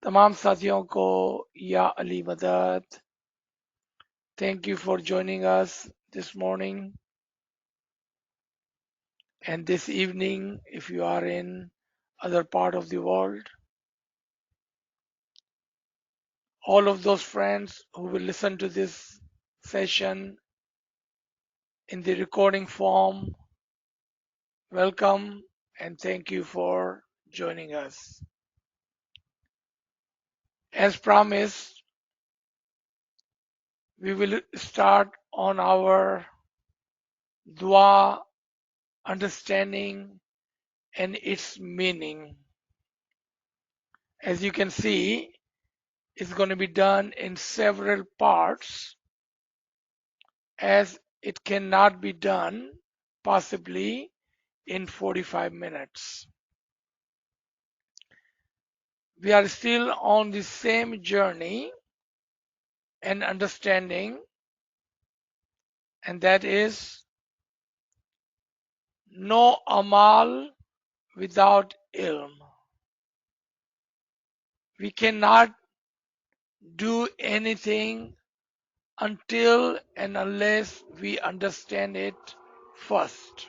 तमाम साथियों को या अली मदद. Thank you for joining us this morning and this evening if you are in other part of the world. All of those friends who will listen to this session in the recording form, welcome and thank you for joining us. As promised, we will start on our dua understanding and its meaning. As you can see, it's going to be done in several parts as it cannot be done possibly in 45 minutes. We are still on the same journey and understanding, and that is no amal without ilm. We cannot do anything until and unless we understand it first.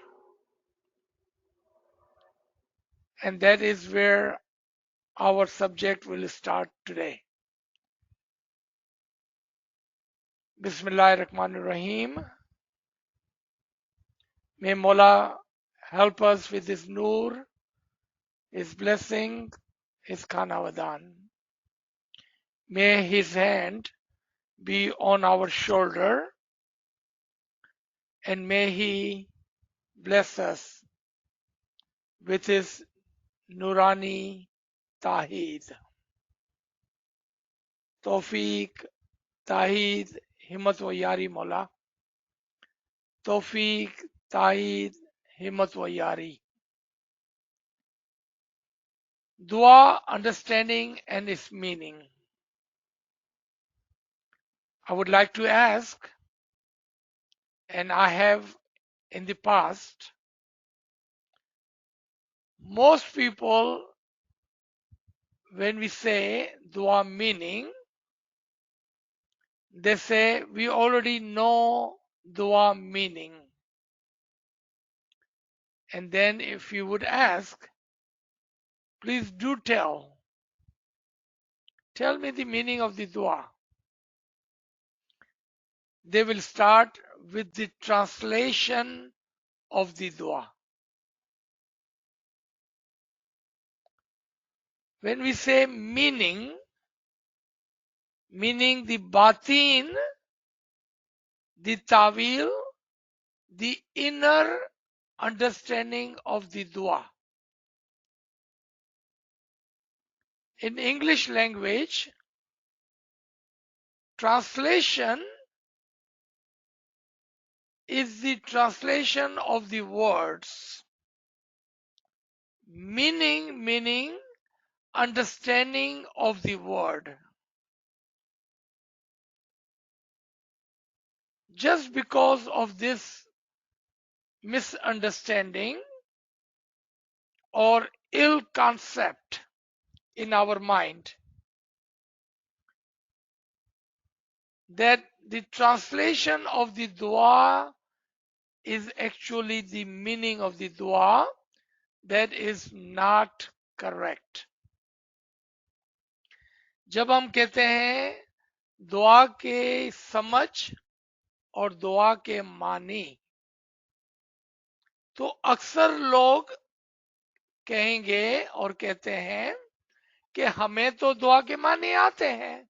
And that is where our subject will start today. Bismillahirrahmanirrahim. May Mola help us with His Noor, His blessing, His Khanavadan. May His hand be on our shoulder and may He bless us with His Nurani Taheed. Tawfiq, Taheed, Himmat wa Yari Mola. Tawfiq, Taheed, Himmat wa Yari. Dua, understanding and its meaning. I would like to ask, and I have in the past, most people, when we say dua meaning, they say we already know dua meaning. And then if you would ask, please do tell me the meaning of the dua. They will start with the translation of the dua. When we say meaning the batin, the tawil, the inner understanding of the dua. In English language, translation is the translation of the words. Meaning, understanding of the word. Just because of this misunderstanding or ill concept in our mind, that the translation of the dua is actually the meaning of the dua, that is not correct. जब हम कहते हैं दुआ के समझ और दुआ के मानी, तो अक्सर लोग कहेंगे और कहते हैं कि हमें तो दुआ के मानी आते हैं.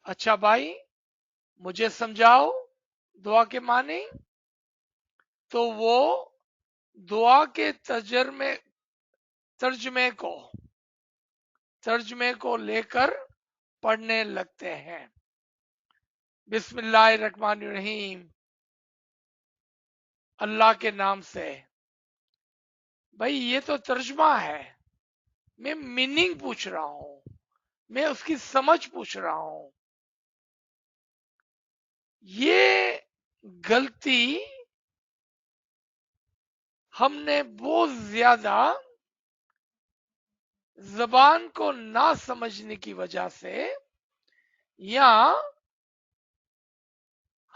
अच्छा भाई, मुझे समझाओ दुआ के मानी. तो वो दुआ के तर्जमे को लेकर पढ़ने लगते हैं. बिस्मिल्लाहिर्रहमानिर्रहीम, अल्लाह के नाम से. भाई ये तो तर्जमा है, मैं मीनिंग पूछ रहा हूं, मैं उसकी समझ पूछ रहा हूं. ये गलती हमने बहुत ज्यादा जबान को ना समझने की वजह से या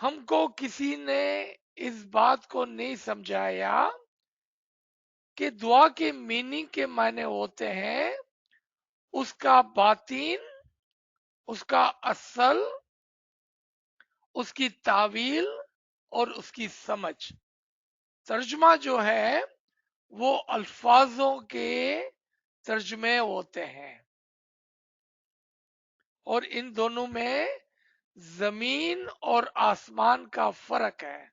हमको किसी ने इस बात को नहीं समझाया कि दुआ के मीनिंग के मायने होते हैं उसका बातीन, उसका असल, उसकी तावील और उसकी समझ। तर्जमा जो है वो अल्फाजों के तर्जमे होते हैं और इन दोनों में जमीन और आसमान का फर्क है।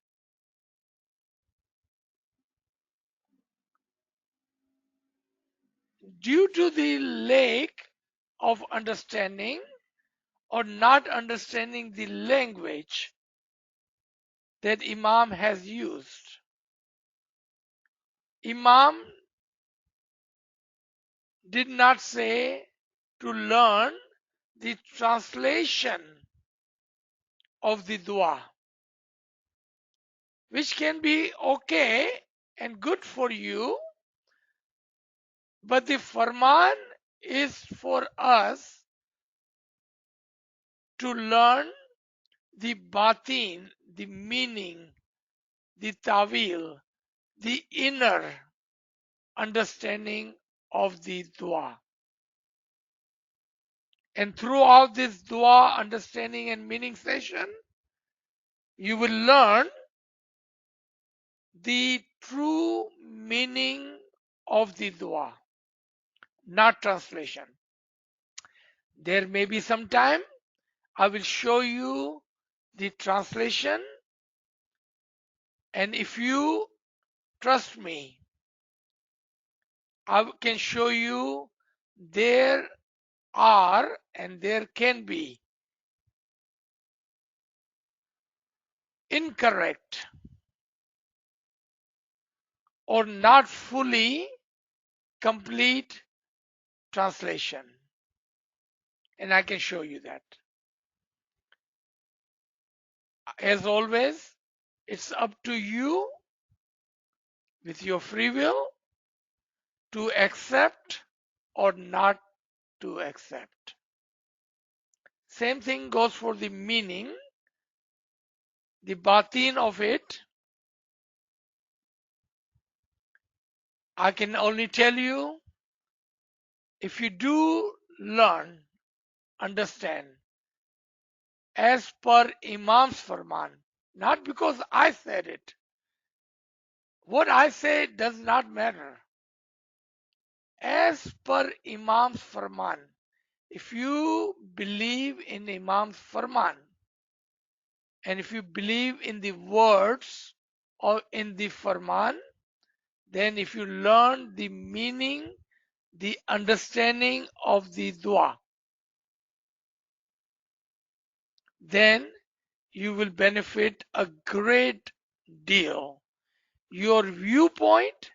Due to the lack of understanding or not understanding the language that Imam has used, Imam did not say to learn the translation of the dua, which can be okay and good for you, but the farman is for us to learn the batin, the meaning, the tawil, the inner understanding of the dua. And throughout this dua understanding and meaning session, you will learn the true meaning of the dua, not translation. There may be some time I will show you the translation, and if you trust me, I can show you there are and there can be incorrect or not fully complete translation, and I can show you that. As always, it's up to you with your free will to accept or not to accept. Same thing goes for the meaning, the batin of it. I can only tell you, if you do learn, understand, as per Imam's Farman, not because I said it. What I say does not matter. As per Imam's Farman, if you believe in Imam's Farman, and if you believe in the words or in the Farman, then if you learn the meaning, the understanding of the dua, then you will benefit a great deal. Your viewpoint,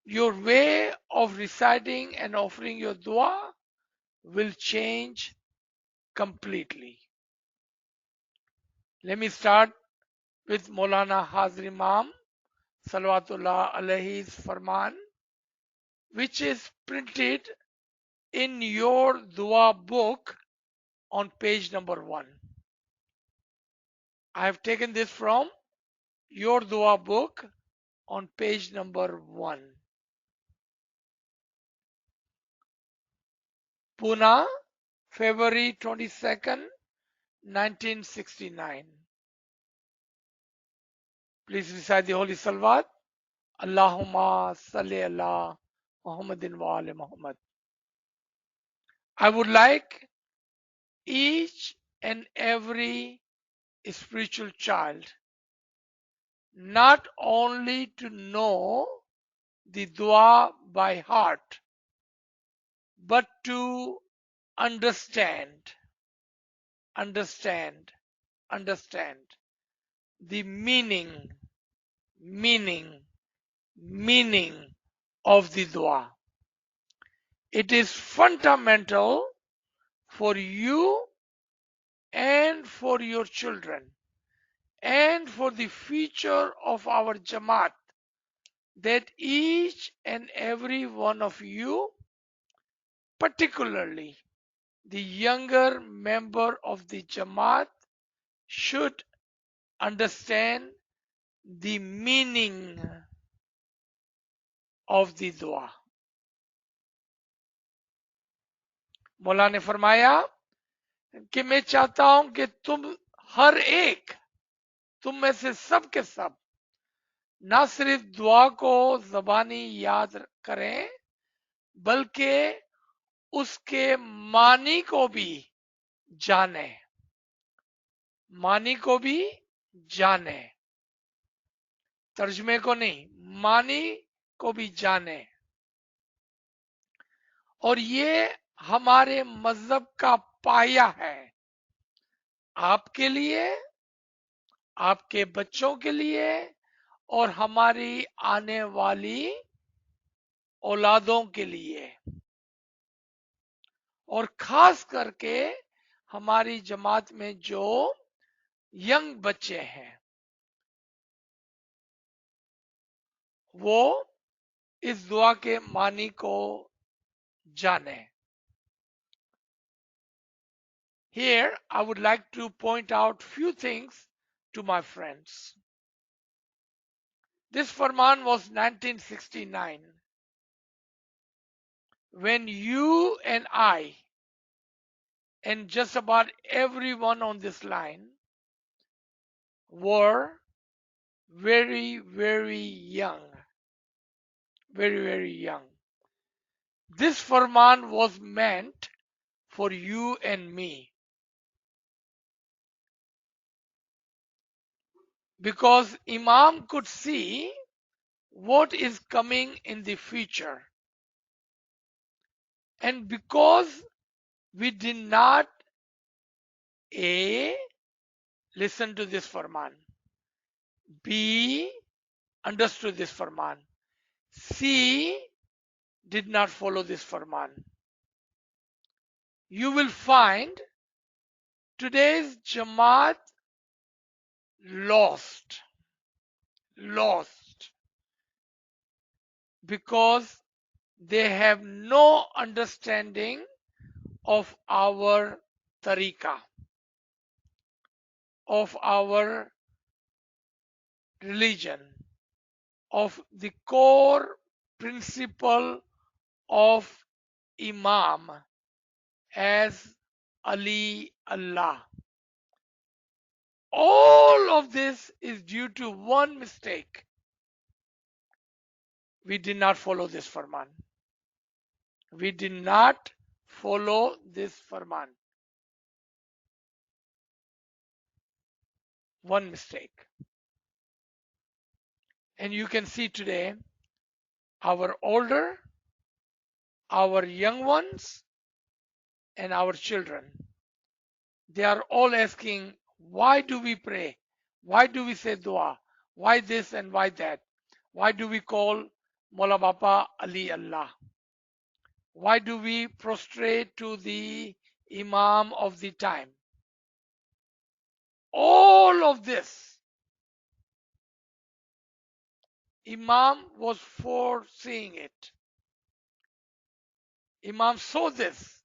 your way of reciting and offering your dua will change completely. Let me start with Maulana Hazir Imam Salawatullah Alayhi's Farman, which is printed in your dua book on page number 1. I have taken this from your dua book on page number 1. Pune, February 22nd, 1969. Please recite the Holy Salawat. Allahumma salli ala Muhammadin wa ali Muhammad. I would like each and every spiritual child not only to know the dua by heart, but to understand the meaning of the dua. It is fundamental for you and for your children and for the future of our Jamaat that each and every one of you particularly the younger member of the Jamaat should understand the meaning of the dua. मौला ने फरमाया कि मैं चाहता हूं कि तुम हर एक, तुम में से सब के सब ना सिर्फ दुआ को जबानी याद करें बल्कि उसके मानी को भी जाने, मानी को भी जाने, तर्जमे को नहीं, मानी को भी जाने। और ये हमारे मजहब का पाया है, आपके लिए, आपके बच्चों के लिए और हमारी आने वाली औलादों के लिए, और खास करके हमारी जमात में जो यंग बच्चे हैं वो इस दुआ के मानी को जाने। Here I would like to point out few things to my friends. This Farman was 1969 when you and I and just about everyone on this line were very, very young. Very, very young. This Farman was meant for you and me. Because Imam could see what is coming in the future. And because we did not A. listen to this Farman, B. understood this Farman, C. did not follow this Farman, you will find today's Jamaat lost because they have no understanding of our tariqah, of our religion, of the core principle of Imam as Ali Allah. All of this is due to one mistake. We did not follow this Farman. We did not follow this Farman. One mistake. And you can see today our older, our young ones, and our children. They are all asking, why do we pray? Why do we say dua? Why this and why that? Why do we call Mola Bapa Ali Allah? Why do we prostrate to the Imam of the time? All of this, Imam was foreseeing it. Imam saw this.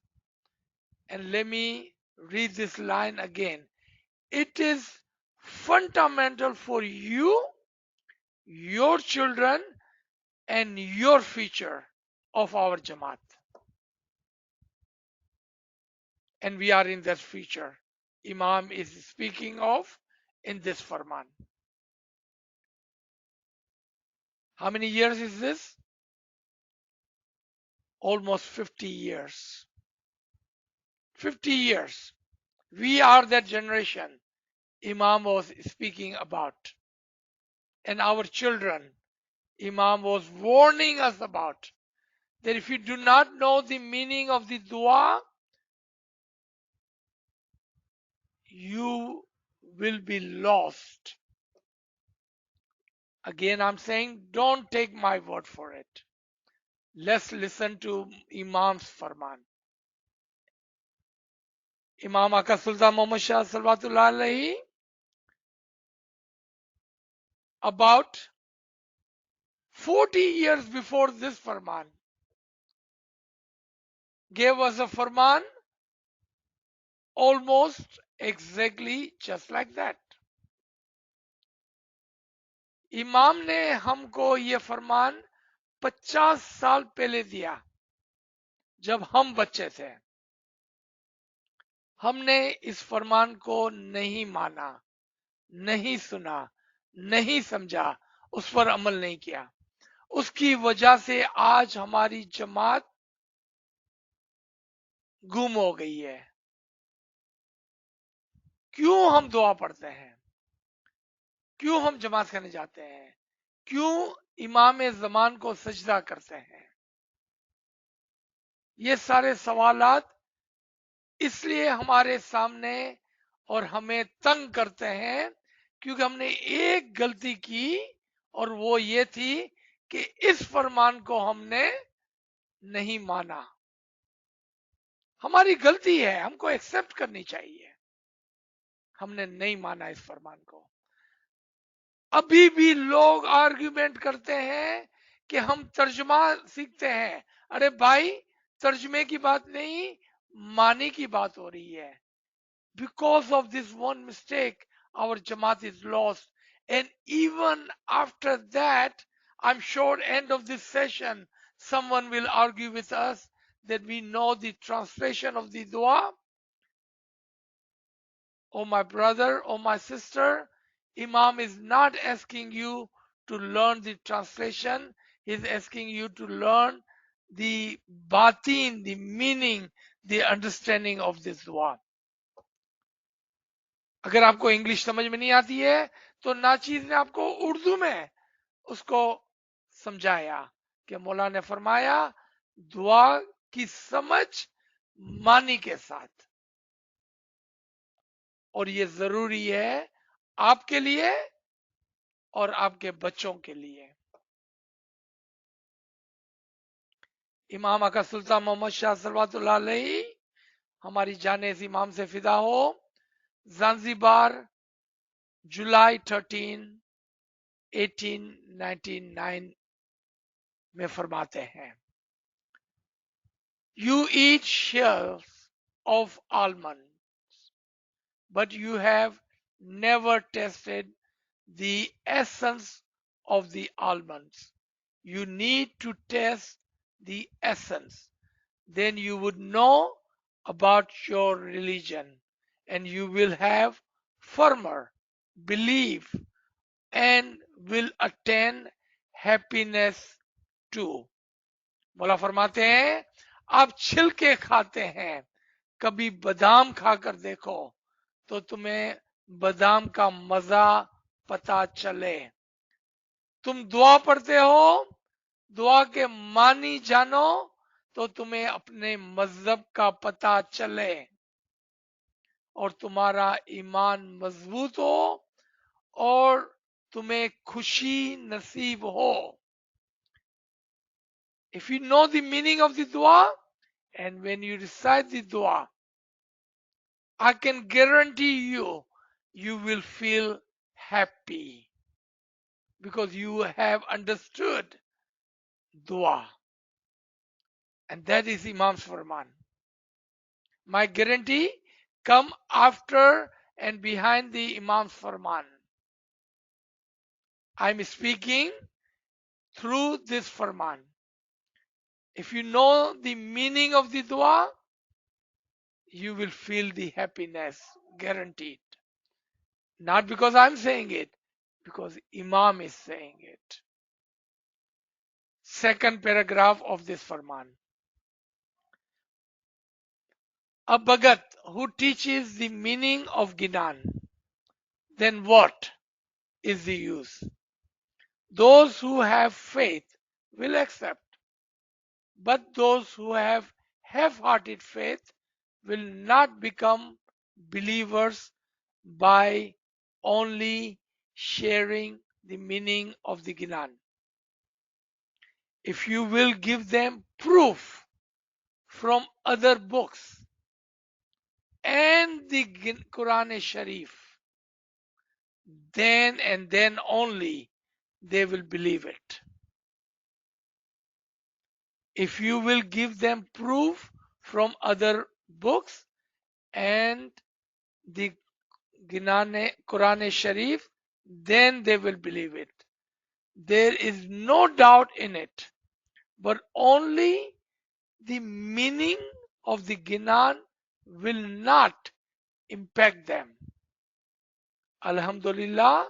And let me read this line again. It is fundamental for you, your children, and your future of our Jamaat. And we are in that future. Imam is speaking of in this Farman. How many years is this? Almost 50 years. 50 years. We are that generation Imam was speaking about. And our children, Imam was warning us about. That if you do not know the meaning of the dua, you will be lost. Again, I'm saying, don't take my word for it. Let's listen to Imam's Farman. Imam Aka Sultan Muhammad Shah Salawatullah Alaihi, about 40 years before this Farman, gave us a Farman almost exactly just like that. इमाम ने हमको ये फरमान 50 साल पहले दिया जब हम बच्चे थे। हमने इस फरमान को नहीं माना, नहीं सुना, नहीं समझा, उस पर अमल नहीं किया। उसकी वजह से आज हमारी जमात गुम हो गई है। क्यों हम दुआ पढ़ते हैं, क्यों हम जमात करने जाते हैं, क्यों इमाम जमान को सजदा करते हैं? ये सारे सवालात इसलिए हमारे सामने और हमें तंग करते हैं क्योंकि हमने एक गलती की और वो ये थी कि इस फरमान को हमने नहीं माना। हमारी गलती है, हमको एक्सेप्ट करनी चाहिए। हमने नहीं माना इस फरमान को। अभी भी लोग आर्ग्यूमेंट करते हैं कि हम तर्जमा सीखते हैं। अरे भाई, तर्जमे की बात नहीं, माने की बात हो रही है। Because of this one mistake, our Jamaat is lost. And even after that, I'm sure end of this session, someone will argue with us that we know the translation of the dua. Oh my brother, oh my sister, Imam is not asking you to learn the translation. He's asking you to learn the batin, the meaning, the understanding of this dua. अगर आपको English समझ में नहीं आती है तो नाचीज ने आपको उर्दू में उसको समझाया कि मौला ने फरमाया दुआ की समझ मानी के साथ। और ये जरूरी है आपके लिए और आपके बच्चों के लिए। इमाम आका सुल्तान मोहम्मद शाह सलवातुल्लाह अलैहि हमारी जाने इस इमाम से फिदा हो। ज़ांज़ीबार जुलाई 13, 1899 में फरमाते हैं, You eat shells of almonds, but you have never tasted the essence of the almonds. You need to taste the essence. Then you would know about your religion and you will have firmer belief and will attain happiness too. मौला फरमाते हैं, आप छिलके खाते हैं, कभी बादाम खाकर देखो तो तुम्हें बादाम का मजा पता चले। तुम दुआ पढ़ते हो, दुआ के मानी जानो तो तुम्हें अपने मजहब का पता चले और तुम्हारा ईमान मजबूत हो और तुम्हें खुशी नसीब हो। If you know the meaning of the dua and when you recite the dua, I can guarantee you, you will feel happy because you have understood dua. And that is Imam's Farman. My guarantee, come after and behind the Imam's Farman. I'm speaking through this Farman. If you know the meaning of the dua, you will feel the happiness, guaranteed. Not because I'm saying it, because Imam is saying it. Second paragraph of this Farman. A Bhagat who teaches the meaning of Ginan, then what is the use? Those who have faith will accept, but those who have half-hearted faith will not become believers by only sharing the meaning of the Ginan. If you will give them proof from other books and the Quran Sharif, then and then only they will believe it. If you will give them proof from other books and the Quran Sharif, then they will believe it. There is no doubt in it, but only the meaning of the Ginan will not impact them. Alhamdulillah,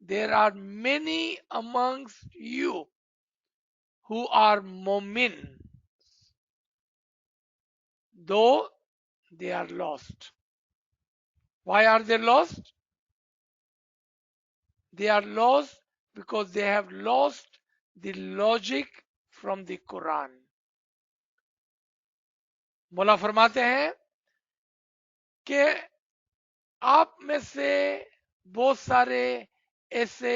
there are many amongst you who are mu'min, though they are lost. Why are they lost? They are lost because they have lost the logic from the Quran. मौला फरमाते हैं कि आप में से बहुत सारे ऐसे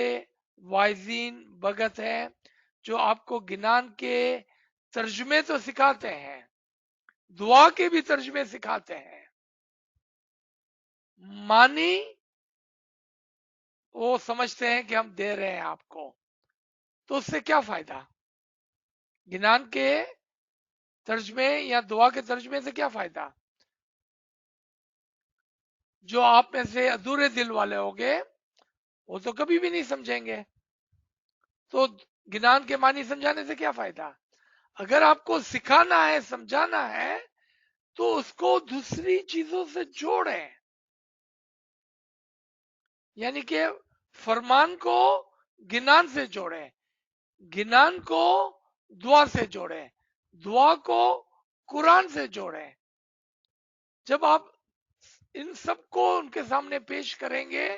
वाइजीन भगत हैं जो आपको गिनान के तर्जमे तो सिखाते हैं, दुआ के भी तर्जमे सिखाते हैं, मानी वो समझते हैं कि हम दे रहे हैं आपको, तो उससे क्या फायदा? गिनान के तर्जमे या दुआ के तर्जमे से क्या फायदा? जो आप में से अधूरे दिल वाले होंगे वो तो कभी भी नहीं समझेंगे, तो गिनान के मानी समझाने से क्या फायदा? अगर आपको सिखाना है, समझाना है, तो उसको दूसरी चीजों से जोड़ें, यानी कि फरमान को गिनान से जोड़ें, गिनान को दुआ से जोड़ें, दुआ को कुरान से जोड़ें। जब आप इन सबको उनके सामने पेश करेंगे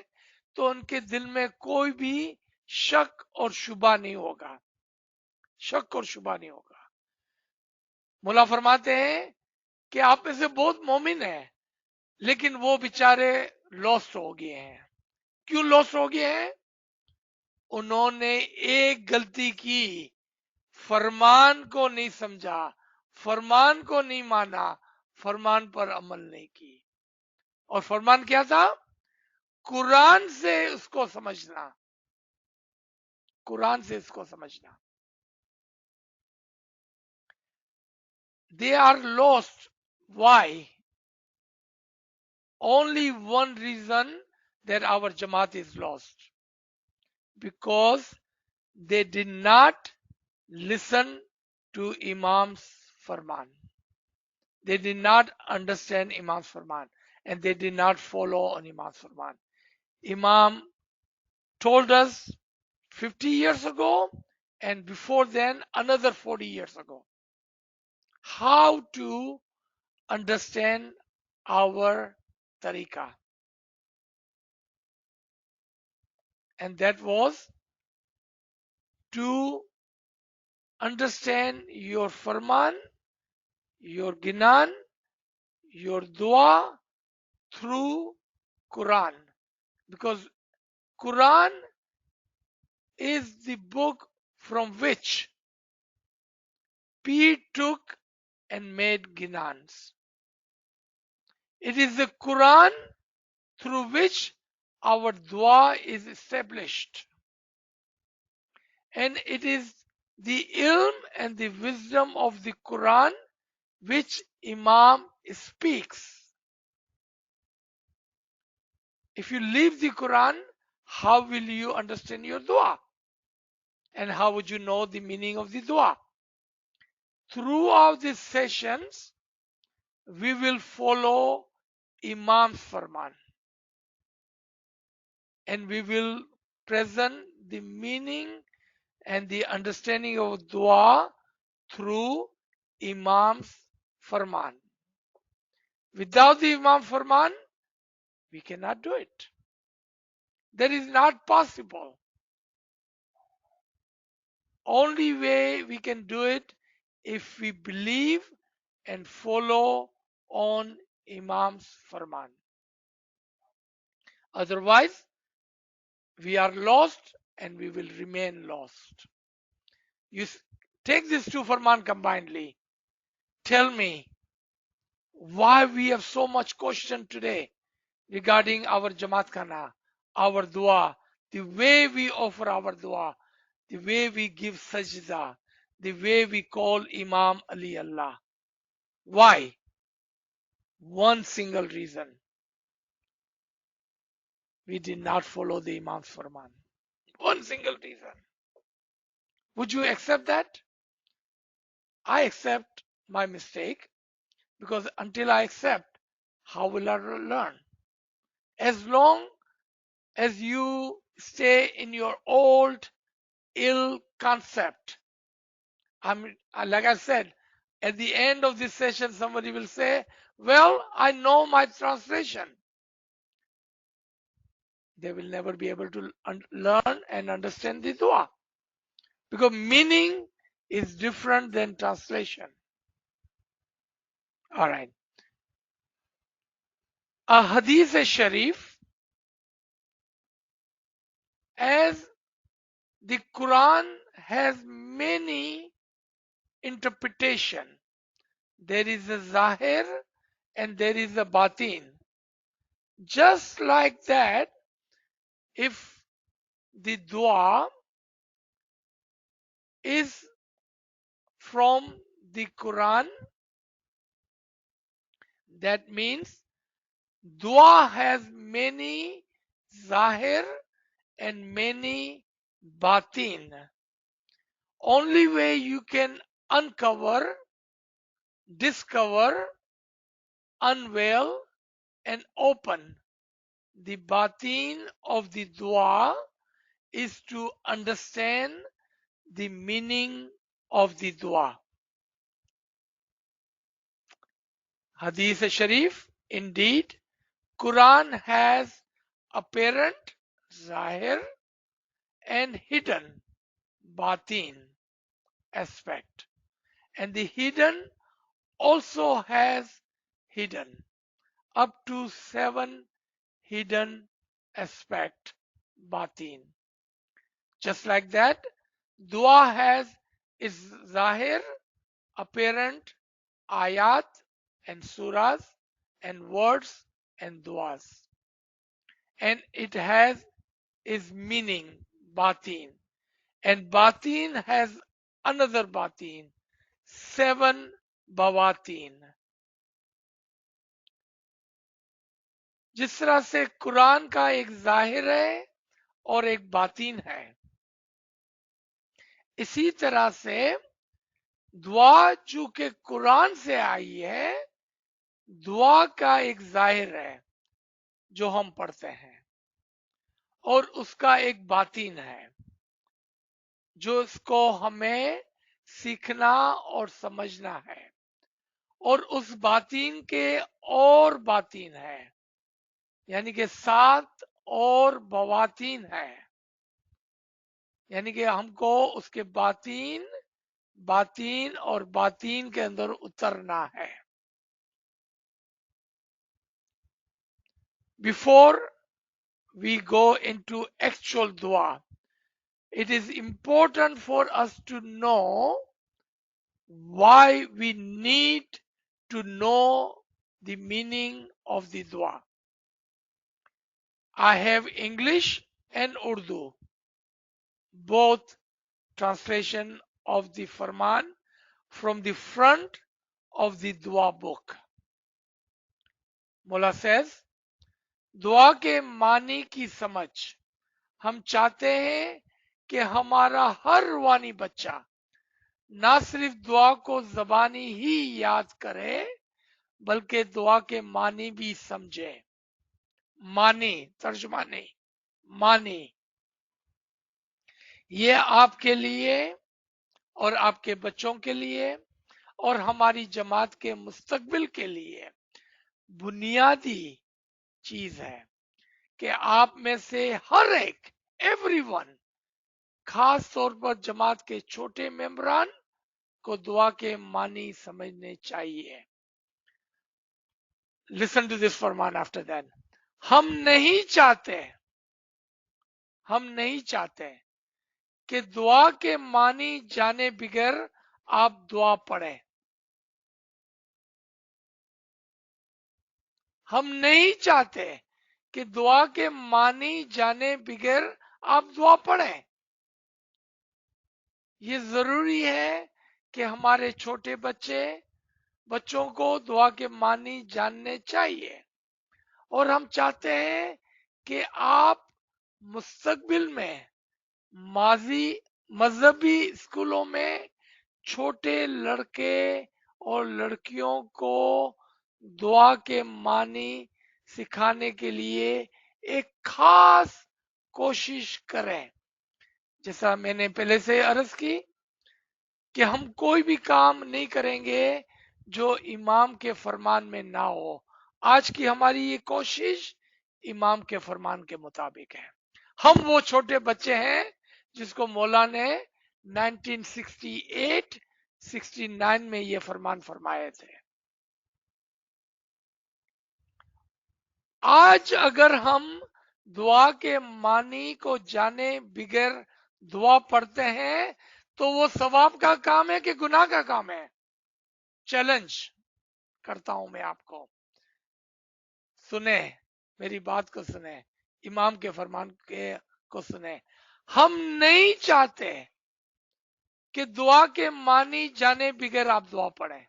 तो उनके दिल में कोई भी शक और शुबा नहीं होगा, शक और शुबा नहीं होगा। मुला फरमाते हैं कि आप में से बहुत मोमिन है, लेकिन वो बेचारे लॉस्ट हो गए हैं। क्यों लॉस्ट हो गए हैं? उन्होंने एक गलती की, फरमान को नहीं समझा, फरमान को नहीं माना, फरमान पर अमल नहीं की। और फरमान क्या था? कुरान से उसको समझना, कुरान से इसको समझना। They are lost. Why? Only one reason that our Jamaat is lost. Because they did not listen to Imam's Farman. They did not understand Imam's Farman and they did not follow on Imam's Farman. Imam told us 50 years ago and before then another 40 years ago how to understand our tariqah. And that was to understand your farman, your ginan, your dua through Quran. Because Quran is the book from which P took and made ginans. It is the Quran through which our dua is established. And it is the ilm and the wisdom of the Quran which Imam speaks. If you leave the Quran, how will you understand your dua? And how would you know the meaning of the dua? Throughout these sessions, we will follow Imam's Farman. And we will present the meaning and the understanding of dua through Imam's Farman. Without the Imam Farman, we cannot do it. That is not possible. Only way we can do it if we believe and follow on Imam's Farman. Otherwise, we are lost and we will remain lost. You take these two Farman combinedly. Tell me why we have so much question today regarding our Jamaat Khana, our dua, the way we offer our dua, the way we give sajda, the way we call Imam Ali Allah. Why? One single reason: we did not follow the Imam's Farman. One single reason. Would you accept that? I accept my mistake, because until I accept, how will I learn? As long as you stay in your old ill concept, like I said, at the end of this session, somebody will say, well, I know my translation. They will never be able to learn and understand the dua, because meaning is different than translation. All right. A hadith sharif, as the Quran has many interpretation. There is a zahir and there is a batin. Just like that, if the dua is from the Quran, that means dua has many zahir and many batin. Only way you can uncover, discover, unveil, and open the batin of the dua is to understand the meaning of the dua. Hadith Sharif, indeed, Quran has apparent, zahir, and hidden, batin aspect. And the hidden also has hidden, up to 7 hidden aspect, batin. Just like that, dua has its zahir, apparent, ayat and surahs and words and duas. And it has its meaning, batin. And batin has another batin, 7 bawatin. जिस तरह से कुरान का एक जाहिर है और एक बातीन है, इसी तरह से दुआ चूंकि कुरान से आई है, दुआ का एक जाहिर है जो हम पढ़ते हैं, और उसका एक बातीन है जो इसको हमें सीखना और समझना है। और उस बातीन के और बातीन है, यानी कि 7 और बवातीन है, यानी कि हमको उसके बातीन, बातीन और बातीन के अंदर उतरना है। Before we go into actual dua, it is important for us to know why we need to know the meaning of the dua. I have English and Urdu, both translation of the Farman from the front of the dua book. Mullah says, दुआ के मानी की समझ हम चाहते हैं कि हमारा हर वानी बच्चा ना सिर्फ दुआ को जबानी ही याद करे, बल्कि दुआ के मानी भी समझे। मानी, तर्जुमा नहीं, मानी। ये आपके लिए और आपके बच्चों के लिए और हमारी जमात के मुस्तकबिल के लिए बुनियादी चीज है कि आप में से हर एक, एवरीवन, खास तौर पर जमात के छोटे मेंबरान को दुआ के मानी समझने चाहिए। लिसन टू दिस फरमान आफ्टर दैट। हम नहीं चाहते कि दुआ के मानी जाने बगैर आप दुआ पढ़ें। हम नहीं चाहते कि दुआ के मानी जाने बगैर आप दुआ पढ़ें। ये जरूरी है कि हमारे छोटे बच्चे बच्चों को दुआ के मानी जानने चाहिए और हम चाहते हैं कि आप मुस्तकबिल में माजी मजहबी स्कूलों में छोटे लड़के और लड़कियों को दुआ के मानी सिखाने के लिए एक खास कोशिश करें। जैसा मैंने पहले से अर्ज की कि हम कोई भी काम नहीं करेंगे जो इमाम के फरमान में ना हो। आज की हमारी ये कोशिश इमाम के फरमान के मुताबिक है। हम वो छोटे बच्चे हैं जिसको मौला ने 1968-69 में ये फरमान फरमाए थे। आज अगर हम दुआ के मानी को जाने बगैर दुआ पढ़ते हैं तो वो सवाब का काम है कि गुनाह का काम है? चैलेंज करता हूं मैं आपको, सुने, मेरी बात को सुने, इमाम के फरमान के को सुने। हम नहीं चाहते कि दुआ के मानी जाने बगैर आप दुआ पढ़ें।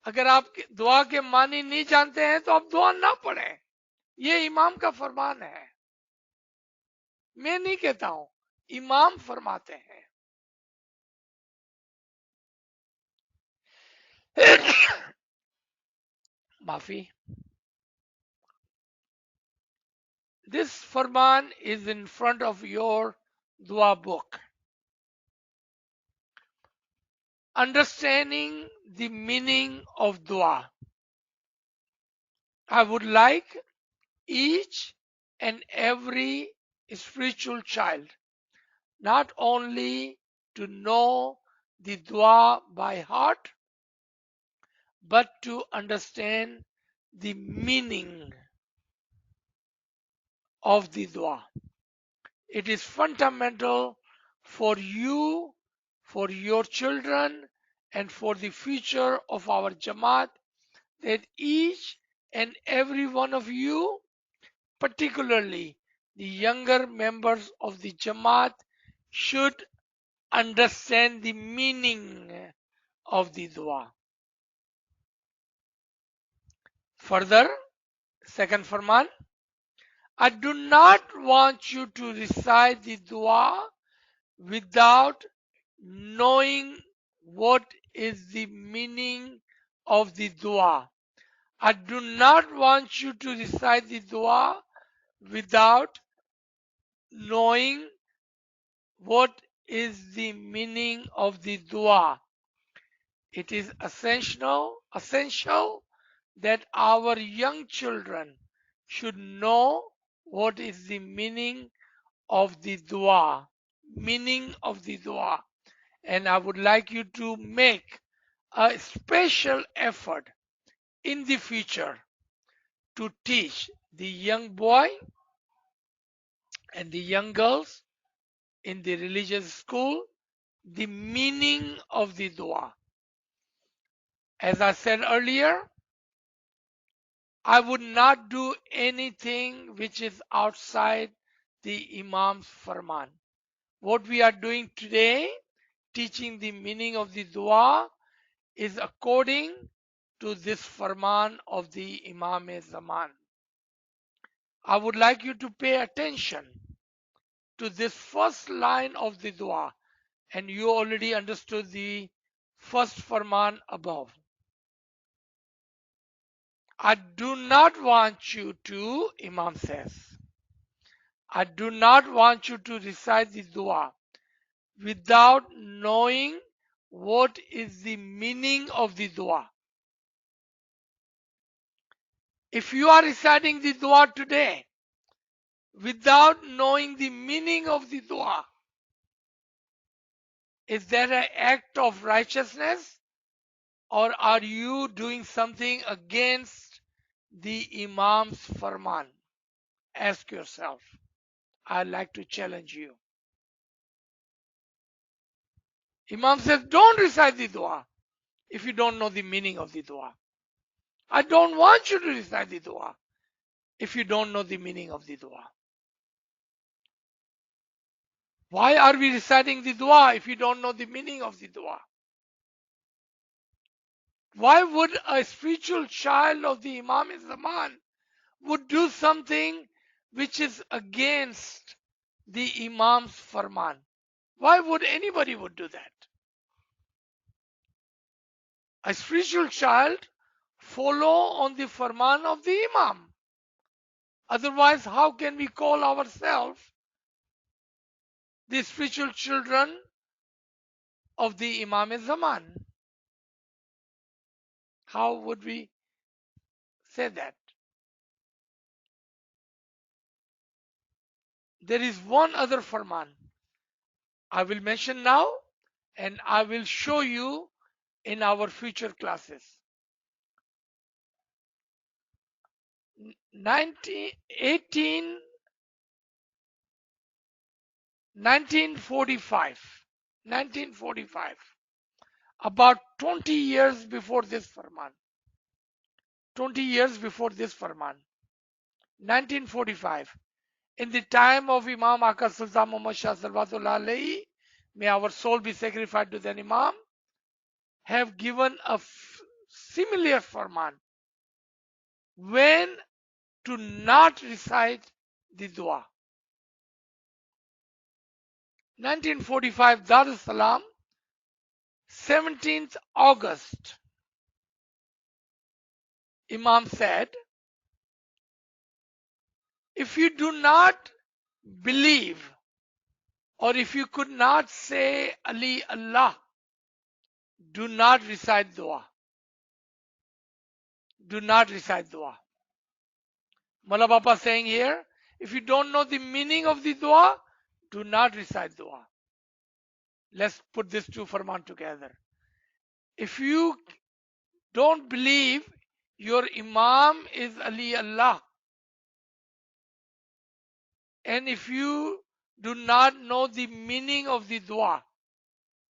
अगर आप दुआ के मानी नहीं जानते हैं तो आप दुआ ना पढ़ें। ये इमाम का फरमान है, मैं नहीं कहता हूं, इमाम फरमाते हैं। माफी। This Farman is in front of your dua book. Understanding the meaning of dua. I would like each and every spiritual child not only to know the dua by heart, but to understand the meaning of the dua. It is fundamental for you, for your children, and for the future of our Jamaat that each and every one of you, particularly the younger members of the Jamaat, should understand the meaning of the dua. Further, second farman, I do not want you to recite the dua without knowing what is the meaning of the dua. I do not want you to recite the dua without knowing what is the meaning of the dua. It is essential that our young children should know what is the meaning of the dua. Meaning of the dua. And I would like you to make a special effort in the future to teach the young boy and the young girls in the religious school the meaning of the dua. As I said earlier, I would not do anything which is outside the Imam's farman. What we are doing today, teaching the meaning of the dua, is according to this farman of the Imam Zaman. I would like you to pay attention to this first line of the dua, and you already understood the first farman above. I do not want you to, Imam says, I do not want you to recite the dua without knowing what is the meaning of the dua. If you are reciting the dua today without knowing the meaning of the dua, is that an act of righteousness, or are you doing something against the Imam's farman? Ask yourself. I'd like to challenge you. Imam says, don't recite the dua if you don't know the meaning of the dua. I don't want you to recite the dua if you don't know the meaning of the dua. Why are we reciting the dua if you don't know the meaning of the dua? Why would a spiritual child of the Imam Zaman would do something which is against the Imam's farman? Why would anybody would do that? A spiritual child follow on the farman of the Imam. Otherwise, how can we call ourselves the spiritual children of the Imam Zaman? How would we say that? There is one other farman I will mention now, and I will show you in our future classes. 1945, about 20 years before this farman, 20 years before this farman, 1945, in the time of Imam Aka Sultan Muhammad Shah Salawatullah alayhi, may our soul be sacrificed to the Imam, have given a similar farman when to not recite the dua. 1945, Dar es Salaam, 17th August, Imam said, if you do not believe, or if you could not say Ali Allah, do not recite dua. Do not recite dua. Mullah Baba saying here, if you don't know the meaning of the dua, do not recite dua. Let's put these two farman together. If you don't believe your Imam is Ali Allah, and if you do not know the meaning of the dua,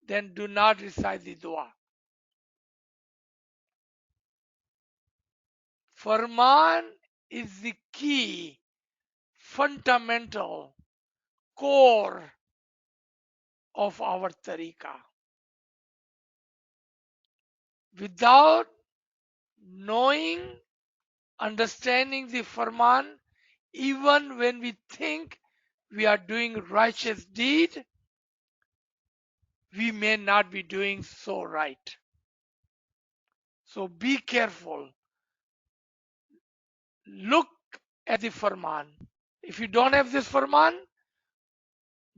then do not recite the dua. Farman is the key, fundamental, core of our tariqah. Without knowing, understanding the farman, even when we think we are doing righteous deed, we may not be doing so right. So be careful. Look at the farman. If you don't have this farman,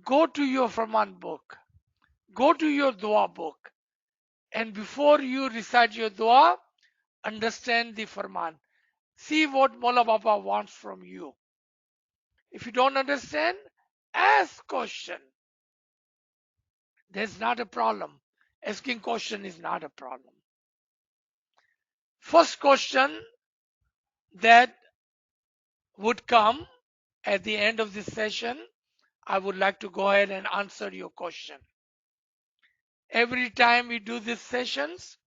go to your farman book. Go to your dua book. And before you recite your dua, understand the farman. See what Mola Baba wants from you. If you don't understand, ask question. There's not a problem. Asking question is not a problem. First question that would come at the end of this session, I would like to go ahead and answer your question. Every time we do these sessions,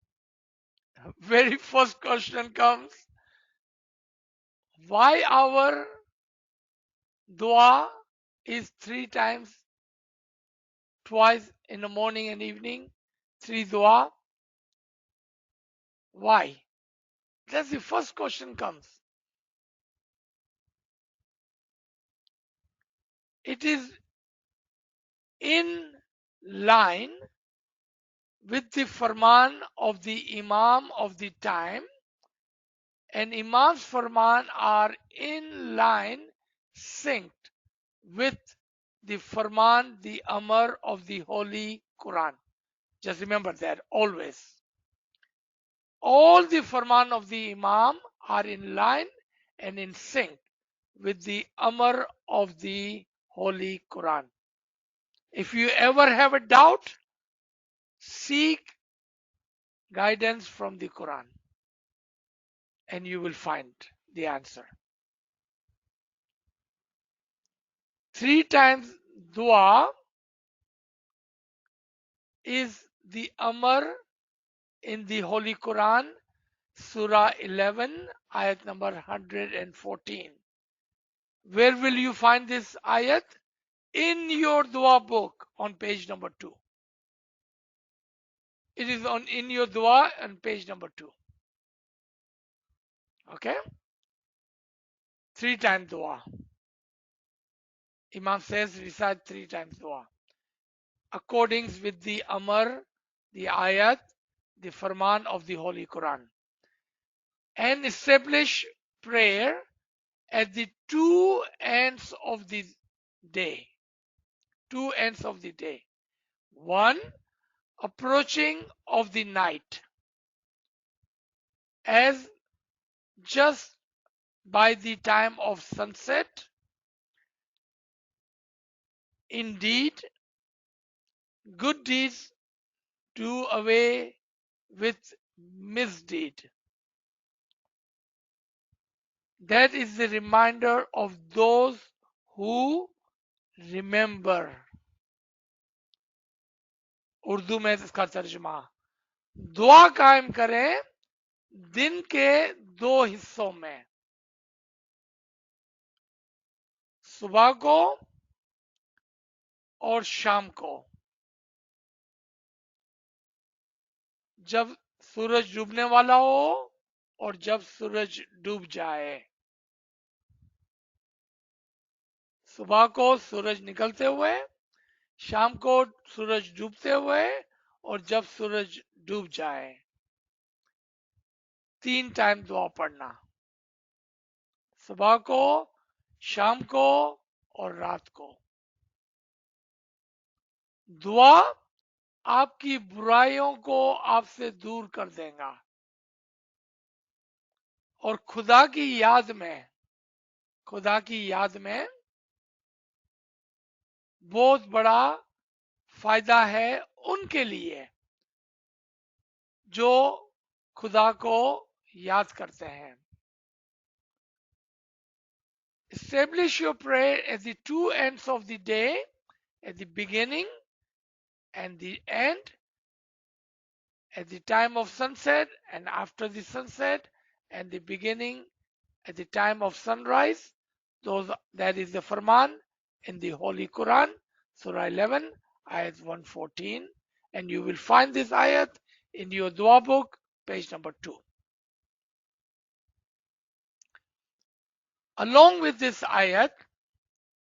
very first question comes, why our dua is 3 times, twice in the morning and evening, 3 dua? Why? That's the first question comes. It is in line with the farman of the Imam of the time, and Imam's farman are in line, synced with the farman, the Amr of the Holy Quran. Just remember that always. All the farman of the Imam are in line and in sync with the Amr of the Holy Quran. If you ever have a doubt, seek guidance from the Quran and you will find the answer. 3 times dua is the Amr in the Holy Quran, Surah 11, ayat number 114. Where will you find this ayat? In your dua book on page number 2. It is on in your dua on page number 2. Okay? 3 times dua. Imam says recite 3 times dua. According with the Amr, the Ayat, the Farman of the Holy Quran. And establish prayer at the two ends of the day. Two ends of the day. One, approaching of the night, as just by the time of sunset. Indeed, good deeds do away with misdeed. That is the reminder of those who remember. Urdu में इसका तर्जुमा, दुआ कायम करें दिन के 2 हिस्सों में, सुबह को और शाम को, जब सूरज डूबने वाला हो और जब सूरज डूब जाए। सुबह को सूरज निकलते हुए, शाम को सूरज डूबते हुए और जब सूरज डूब जाए। 3 टाइम दुआ पढ़ना, सुबह को, शाम को और रात को। दुआ आपकी बुराइयों को आपसे दूर कर देगा और खुदा की याद में बहुत बड़ा फायदा है उनके लिए जो खुदा को याद करते हैं। Establish your prayer at the two ends of the day, at the beginning and the end, at the time of sunset and after the sunset, and the beginning at the time of sunrise. That is the Farman in the Holy Quran, Surah 11, ayat 114, and you will find this ayat in your dua book, page number 2. Along with this ayat,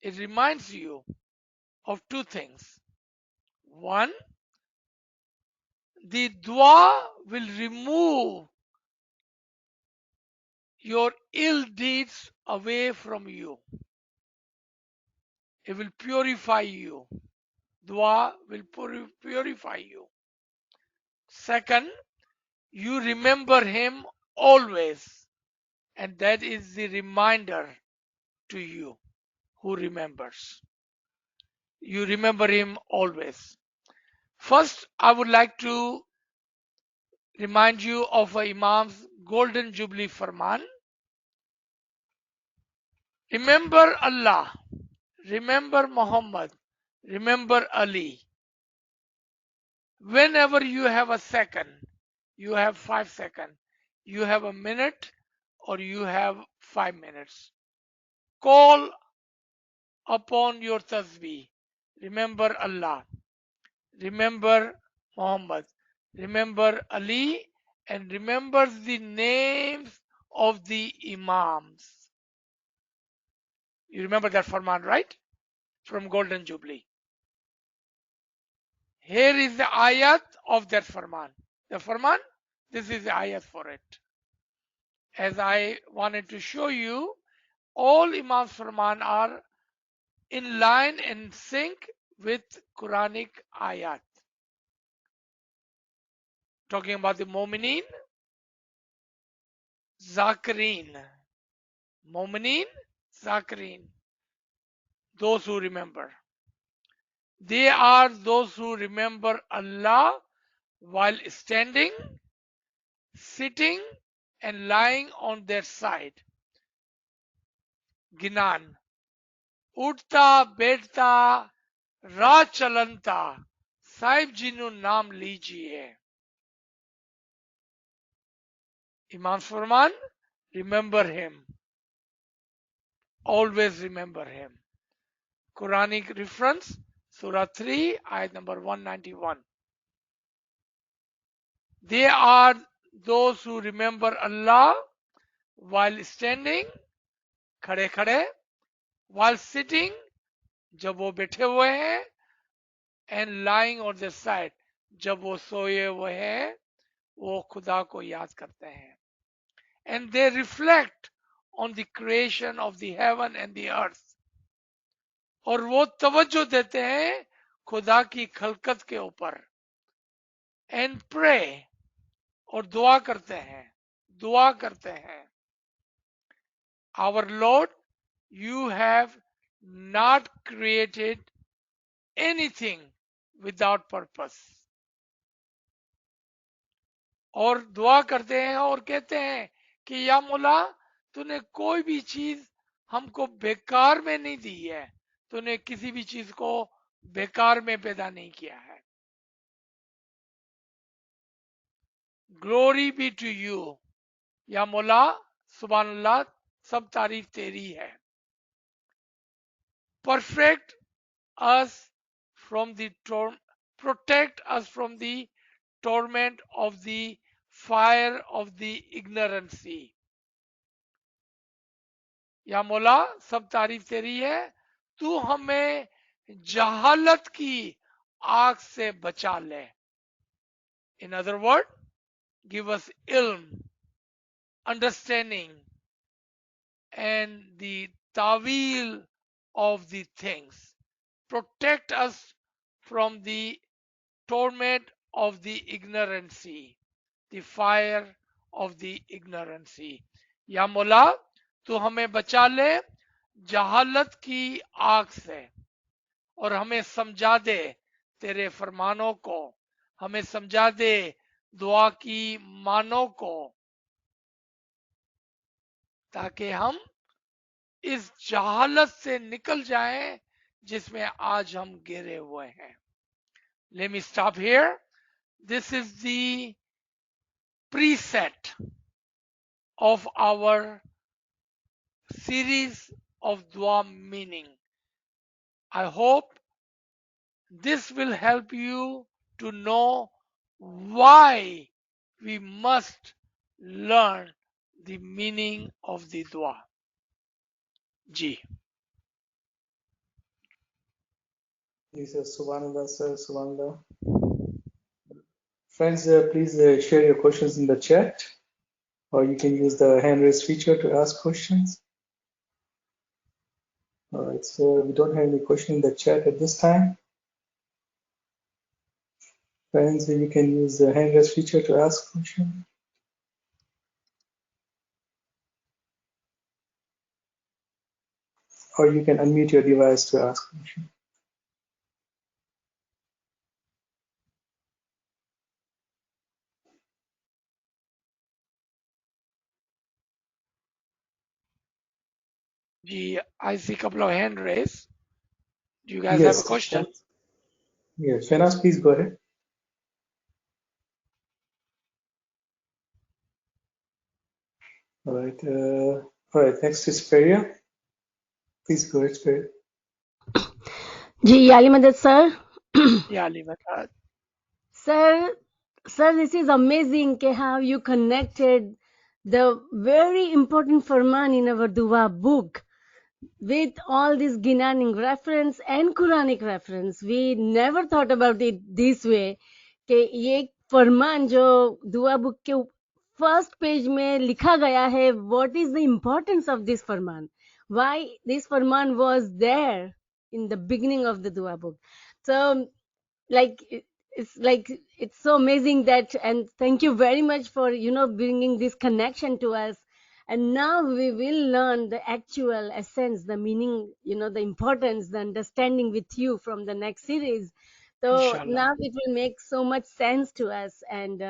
it reminds you of 2 things. One, the dua will remove your ill deeds away from you. It will purify you. Dua will purify you. Second, you remember him always, and that is the reminder to you who remembers. You remember him always. First, I would like to remind you of Imam's Golden Jubilee Farman. Remember Allah, remember Muhammad, remember Ali. Whenever you have a second, you have 5 seconds, you have a minute, or you have 5 minutes, call upon your tasbih. Remember Allah, remember Muhammad, remember Ali, and remember the names of the Imams. You remember that Farman, right? From Golden Jubilee. Here is the ayat of that Farman. The Farman, this is the ayat for it. As I wanted to show you, all Imam's Farman are in line and sync with Quranic ayat. Talking about the Mu'mineen, Zakirin. Mu'mineen, Zakirin. Those who remember. They are those who remember Allah while standing, sitting, and lying on their side. Ginan. Uठता बैठता राह चलनता साहिब जी नु नाम लीजिए. Imam Farman, remember him. Always remember him. Quranic reference, Surah 3, ayat number 191. They are those who remember Allah while standing, खड़े खड़े, while sitting, जब वो बैठे हुए हैं, and lying on their side, जब वो सोए हुए हैं, वो खुदा को याद करते हैं. And they reflect on the creation of the heaven and the earth. और वो तवज्जो देते हैं खुदा की खलकत के ऊपर. And pray, और दुआ करते हैं, दुआ करते हैं. Our Lord, you have not created anything without purpose. और दुआ करते हैं और कहते हैं कि या मौला, तूने कोई भी चीज हमको बेकार में नहीं दी है, तूने किसी भी चीज को बेकार में पैदा नहीं किया है. ग्लोरी बी टू यू, या मौला, सुभान अल्लाह, सब तारीफ तेरी है. Perfect us from the protect us from the torment of the fire of the ignorancy. या मौला, सब तारीफ तेरी है, तू हमें जहालत की आग से बचा ले. In other words, give us ilm, understanding, and the tawil of the things. Protect us from the torment of the ignorancy, the fire of the ignorancy. या मौला, तू हमें बचा ले जहालत की आग से, और हमें समझा दे तेरे फरमानों को, हमें समझा दे दुआ की मानों को, ताकि हम इस जहालत से निकल जाएं जिसमें आज हम गिरे हुए हैं. Let me stop here. This is the preset of our series of dua meaning. I hope this will help you to know why we must learn the meaning of the dua. Ji. Yes, sir. Subhanallah, sir. Subhanallah. Friends, please share your questions in the chat, or you can use the hand raise feature to ask questions. All right, so we don't have any question in the chat at this time. Friends, you can use the hand raise feature to ask questions. Or you can unmute your device to ask questions. Ji, I see a couple of hand raised. Do you guys Yes. have a question? Yes, Fenas, please go ahead. All right, next is Feria. Please go ahead, Feria. Ji, Ali Madad sir. Yeah, Ali Madad. Sir, this is amazing how you connected the very important Farman in our Dua book with all this Ginanic reference and Quranic reference. We never thought about it this way. कि ये फरमान जो दुआ book के first page में लिखा गया है, what is the importance of this Farman, why this Farman was there in the beginning of the dua book. So it's so amazing that, and thank you very much for bringing this connection to us. And now we will learn the actual essence, the meaning, the importance, the understanding with you from the next series. So Inshallah. now it will make so much sense to us, and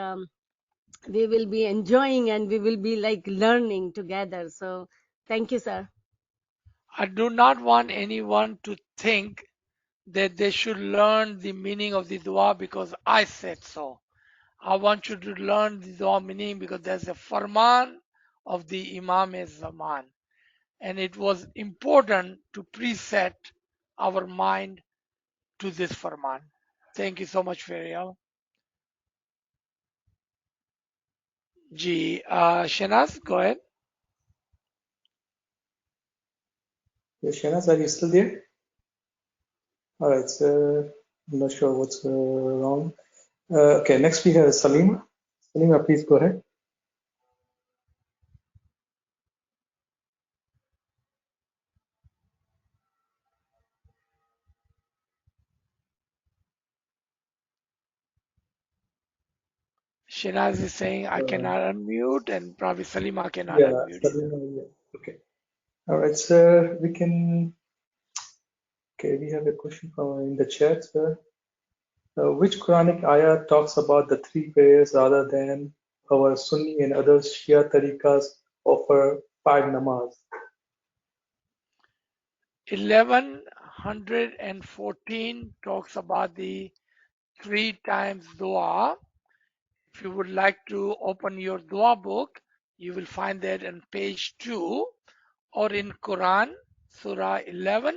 we will be enjoying and we will be like learning together. So thank you, sir. I do not want anyone to think that they should learn the meaning of the dua because I said so. I want you to learn the dua meaning because there's a farman of the Imam Zaman, and it was important to preset our mind to this farman. Thank you so much, Ferial. Ji Shahnaz, go ahead. Yeah, Shahnaz, are you still there? All right, so I'm not sure what's wrong. Okay, next we have Salima. Salima, please go ahead. Shinaz is saying I cannot unmute, and probably Salima cannot Yeah, unmute either. Salima, yeah. Okay. All right, so we can. Okay, we have a question from in the chat, sir. Which Quranic ayah talks about the three prayers rather than our Sunni and other Shia tariqas offer 5 namaz? 1114 talks about the 3 times dua. If you would like to open your dua book, you will find that on page 2, or in Quran, Surah 11,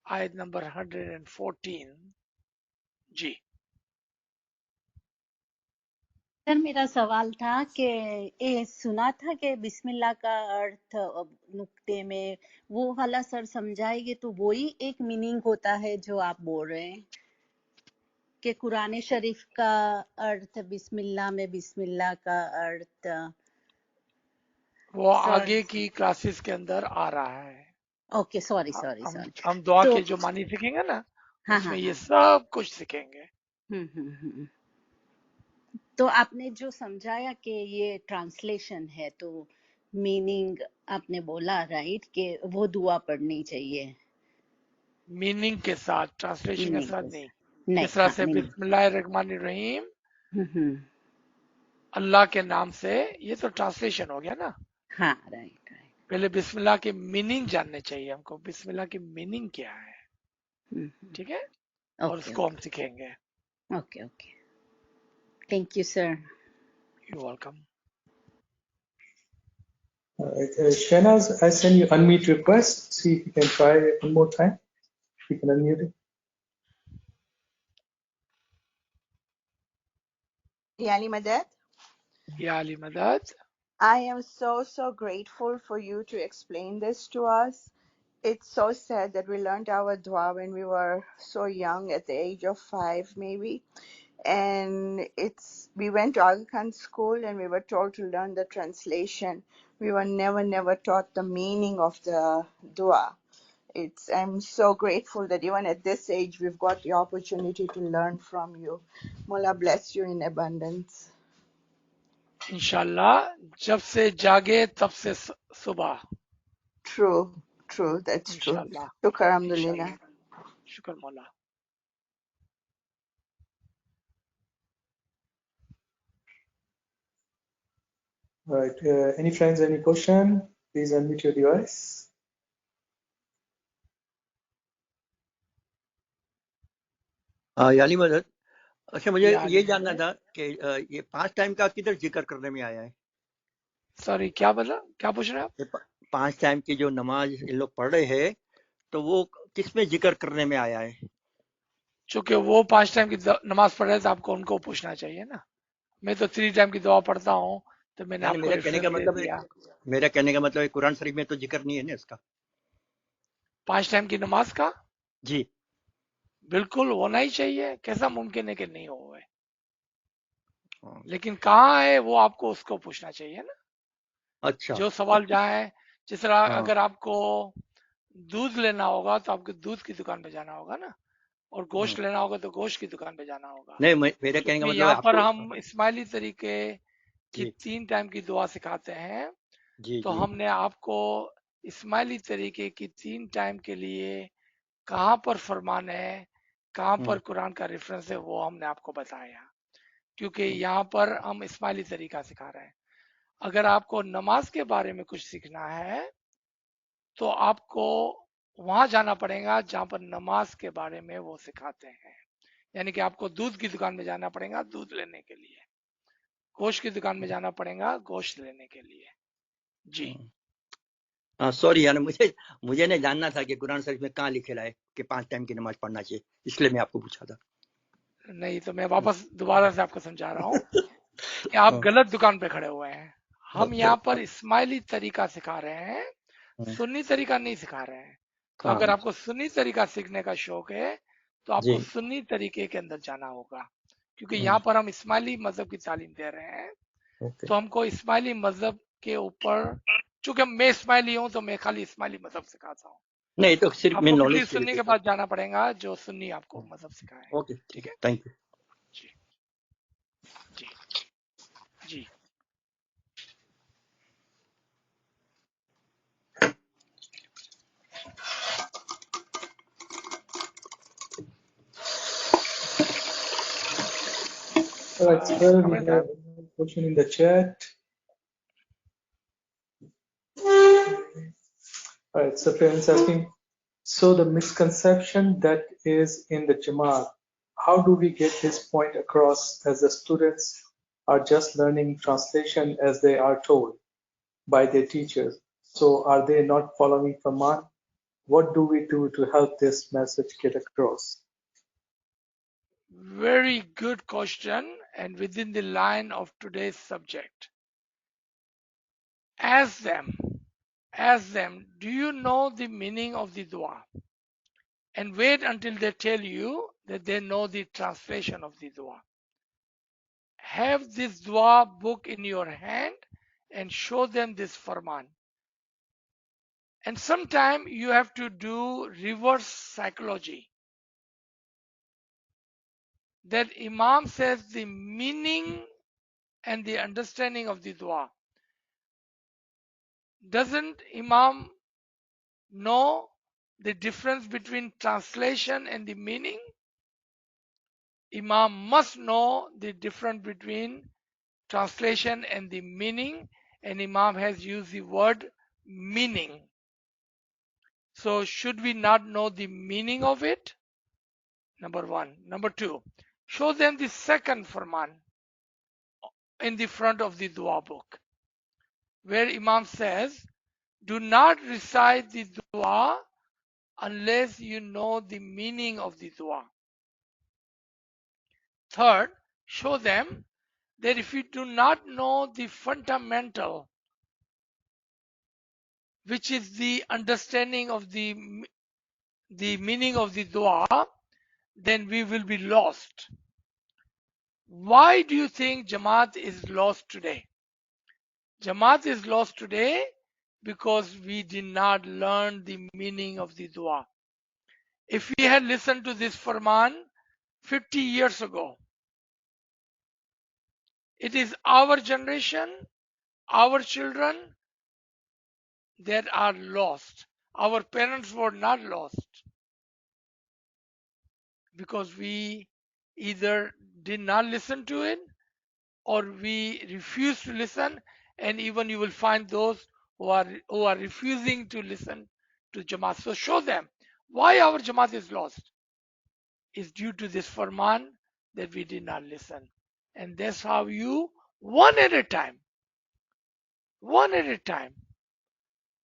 ayat number 114. Ji sir मेरा सवाल था कि ये सुना था कि बिस्मिल्लाह का अर्थ नुक्ते में वो वाला सर समझाएंगे तो वही एक मीनिंग होता है जो आप बोल रहे हैं कि कुरान शरीफ का अर्थ बिस्मिल्लाह में बिस्मिल्लाह का अर्थ वो सर आगे की क्लासेस के अंदर आ रहा है। ओके सॉरी सॉरी हम सॉरी हम दुआ तो के जो मानी सीखेंगे ना, हाँ उसमें हाँ ये हाँ सब कुछ सीखेंगे। हम्म। तो आपने जो समझाया कि ये ट्रांसलेशन है तो मीनिंग आपने बोला राइट कि वो दुआ पढ़नी चाहिए मीनिंग के साथ, ट्रांसलेशन के मीनिंग साथ के नहीं। नहीं जिस तरह हाँ से मीनिंग बिस्मिल्लाहिर्रहमानिर्रहीम अल्लाह के नाम से, ये तो ट्रांसलेशन हो गया ना। हाँ राइट राइट पहले बिस्मिल्लाह के मीनिंग जानने चाहिए हमको, बिस्मिल्लाह की मीनिंग क्या है, ठीक है, और ओके उसको हम सीखेंगे। Okay okay thank you sir you welcome. All right, Shahnaz, I send you unmute request. See if you can try it one more time. If you can unmute it. Yani Madad, या अली मदद। I am so grateful for you to explain this to us. It's so sad that we learned our dua when we were so young, at the age of 5 maybe. And we went to Aga Khan school and we were told to learn the translation. We were never taught the meaning of the dua. I'm so grateful that even at this age we've got the opportunity to learn from you. Mullah bless you in abundance. इंशाल्लाह जब से जागे तब से सुबह। True, that's true. इंशाल्लाह Shukr, alhamdulillah. इंशाल्लाह, शुक्र मौला। All right, any friends, any question? Please unmute your device. यानी मदद। अच्छा, मुझे या ये जानना था कि ये 5 टाइम का किधर जिक्र करने में आया है? सॉरी क्या बोला, क्या पूछ रहे हैं आप? ये 5 टाइम की जो नमाज ये लोग पढ़ रहे हैं तो वो किस में जिक्र करने में आया है? चूंकि वो 5 टाइम की नमाज पढ़ रहे थे, आपको उनको पूछना चाहिए ना। मैं तो 3 टाइम की दुआ पढ़ता हूँ, तो मैंने आपको रेफरेंस दे दिया। मेरा कहने का मतलब है कुरान शरीफ में तो जिक्र नहीं है ना इसका। 5 टाइम की नमाज का जी बिल्कुल होना ही चाहिए, कैसा मुमकिन है कि नहीं हो। लेकिन कहाँ है वो आपको उसको पूछना चाहिए ना। अच्छा, जो सवाल जहाँ है, जिस तरह हाँ। अगर आपको दूध लेना होगा तो आपको दूध की दुकान पे जाना होगा ना, और गोश्त लेना होगा तो गोश्त की दुकान पे जाना होगा। नहीं, मेरा कहने का क्योंकि मतलब है यहाँ पर आपको। हम इस्माइली तरीके की जी 3 टाइम की दुआ सिखाते हैं, जी तो जी हमने आपको इस्माइली तरीके की 3 टाइम के लिए कहाँ पर फरमान है, कहाँ पर कुरान का रेफरेंस है, वो हमने आपको बताया। क्योंकि यहाँ पर हम इस्माइली तरीका सिखा रहे हैं। अगर आपको नमाज के बारे में कुछ सीखना है तो आपको वहां जाना पड़ेगा जहां पर नमाज के बारे में वो सिखाते हैं। यानी कि आपको दूध की दुकान में जाना पड़ेगा दूध लेने के लिए, गोश्त की दुकान में जाना पड़ेगा गोश्त लेने के लिए। जी सॉरी यार, मुझे नहीं जानना था कि कुरान शरीफ में कहाँ लिखेला है कि 5 टाइम की नमाज पढ़ना चाहिए, इसलिए मैं आपको पूछा था। नहीं तो मैं वापस दोबारा से आपको समझा रहा हूँ कि आप हाँ, गलत दुकान पे खड़े हुए हैं। हम बस यहाँ पर इस्माइली तरीका सिखा रहे हैं, हाँ, सुन्नी तरीका नहीं सिखा रहे हैं। तो हाँ अगर आपको सुन्नी तरीका सीखने का शौक है तो आपको जी सुन्नी तरीके के अंदर जाना होगा, क्योंकि हाँ, यहाँ पर हम इस्माइली मजहब की तालीम दे रहे हैं। ओके तो हमको इस्माइली मजहब के ऊपर, चूंकि मैं इस्माइली हूँ तो मैं खाली इस्माइली मजहब सिखाता हूँ। नहीं तो सिर्फ मैं आपको किसी नॉलेज के सुन्नी लिए के पूछा पास जाना पड़ेगा जो सुन्नी आपको मजहब सिखाए। ओके ठीक ठीक है है थैंक यू जी। जी जी। All right, sir, we comment have है? a question in the chat. All right, so parents asking, so the misconception that is in the Jamaat, how do we get this point across as the students are just learning translation as they are told by their teachers? So are they not following Faman? What do we do to help this message get across? Very good question, and within the line of today's subject. Ask them, do you know the meaning of the dua? And wait until they tell you that they know the translation of the dua. Have this dua book in your hand and show them this farman. And sometime you have to do reverse psychology. That Imam says the meaning and the understanding of the dua. Doesn't Imam know the difference between translation and the meaning? Imam must know the difference between translation and the meaning, and Imam has used the word meaning. So should we not know the meaning of it? Number one. Number two, show them the second farman in the front of the dua book, where Imam says, do not recite the dua unless you know the meaning of the dua. Third, show them that if you do not know the fundamental, which is the understanding of the meaning of the dua, then we will be lost. Why do you think Jamaat is lost today? Jamaat is lost today because we did not learn the meaning of the dua. If we had listened to this Farman 50 years ago, it is our generation, our children that are lost. Our parents were not lost because we either did not listen to it or we refuse to listen. And even you will find those who are refusing to listen to Jamaat. So show them why our Jamaat is lost. Is due to this Farman that we did not listen. And that's how you, one at a time,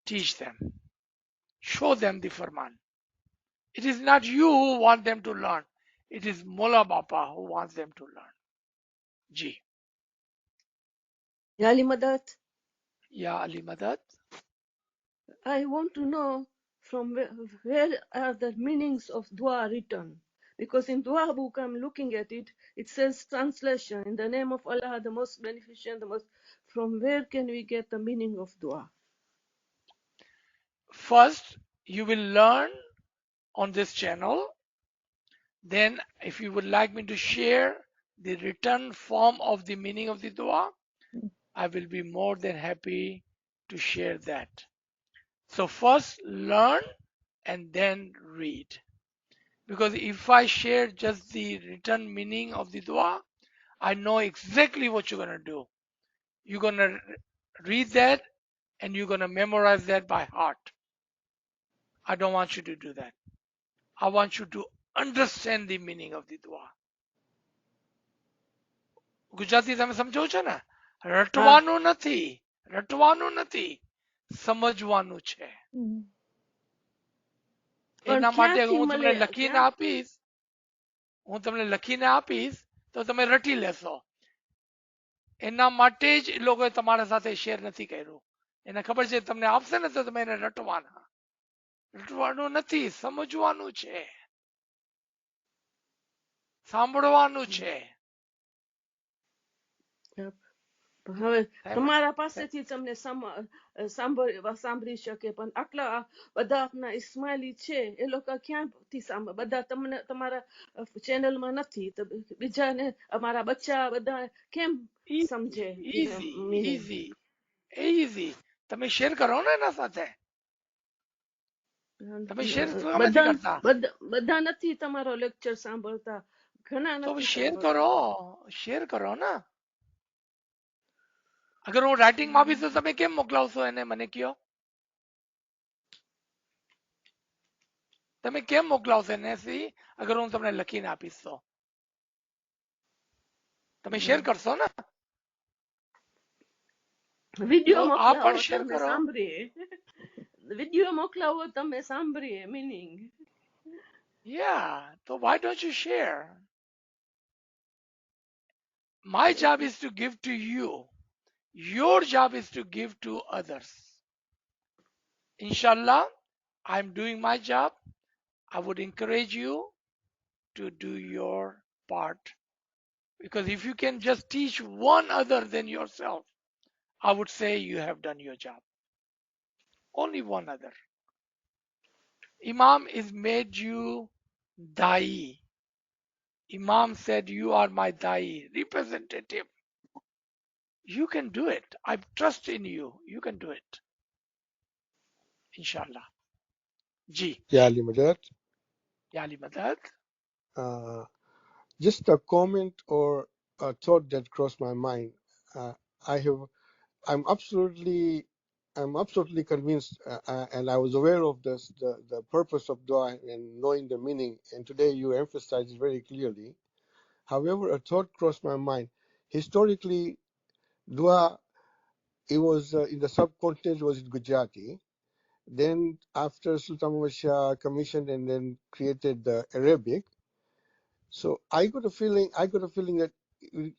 teach them. Show them the Farman. It is not you who want them to learn. It is Mullah Bapa who wants them to learn. Ji. Yali Madat, Ya Ali Madad. I want to know from where are the meanings of dua written? Because in dua book, I'm looking at it, it says translation, in the name of Allah, the most beneficent, the most. From where can we get the meaning of dua? First, you will learn on this channel. Then, if you would like me to share the written form of the meaning of the dua, I will be more than happy to share that. So first learn and then read. Because if I share just the written meaning of the dua, I know exactly what you're going to do. You're going to read that and you're going to memorize that by heart. I don't want you to do that. I want you to understand the meaning of the dua. Gujarati તમે સમજો છો ને? રટવાનું નથી, સમજવાનું છે. પણ એના માટે ક્યાંથી હું તમને મળે લખીને ક્યાં આપીશ, હું તમને લખીને આપીશ તો તમે રટી લેશો. એના માટે જ એ લોકોએ તમારા સાથે શેર નથી કર્યું. એને ખબર છે તમને આપશે ને તો તમે એને રટવાના. રટવાનું નથી, સમજવાનું છે, સાંભળવાનું છે. હવે તમારા પાસેથી તમને સાંભળી શકે, પણ આટલા બધા આપના ઇસ્માઇલી છે એ લોકો ક્યાંથી સાંભળે? બધા તમને તમારા ચેનલમાં નથી તો બીજાને અમારા બચ્ચા બધા કેમ સમજે ઈઝી મિનિંગ? Easy easy. તમે શેર કરો ને એના સાથે. તમે શેર શું કામ નથી કરતા? બધા નથી તમારો લેક્ચર સાંભળતા, ઘણા તો નથી શેર સાંભળતા. કરો, શેર કરો ને. અગર હું રાઇટિંગમાં આપીશ તો તમે કેમ મોકલાવશો એને? મને કયો, તમે કેમ મોકલાવશો એને? અગર હું તમને લખીને આપીશ તો તમે શેર કરશો ને? વિડિયો તો આ મોકલાવો પણ શેર તમે કરો. સાંભળીએ, વિડિયો મોકલાવો તમે સાંભળીએ meaning. Yeah, so why don't you share? My job is to give to you. Your job is to give to others. Inshallah, I'm doing my job. I would encourage you to do your part. Because if you can just teach one other than yourself, I would say you have done your job. Only one other. Imam is made you Dai. Imam said, you are my Dai, representative. You can do it. I trust in you. You can do it. Inshallah. Ji. Ya Ali Madad. Ya Ali Madad. Just a comment or a thought that crossed my mind. I'm absolutely convinced, and I was aware of this, the purpose of dua and knowing the meaning. And today you emphasized it very clearly. However, a thought crossed my mind. Historically, dua, it was in the subcontinent, it was in Gujarati. Then after Sultan Muhammad Shah commissioned and then created the Arabic. So I got a feeling that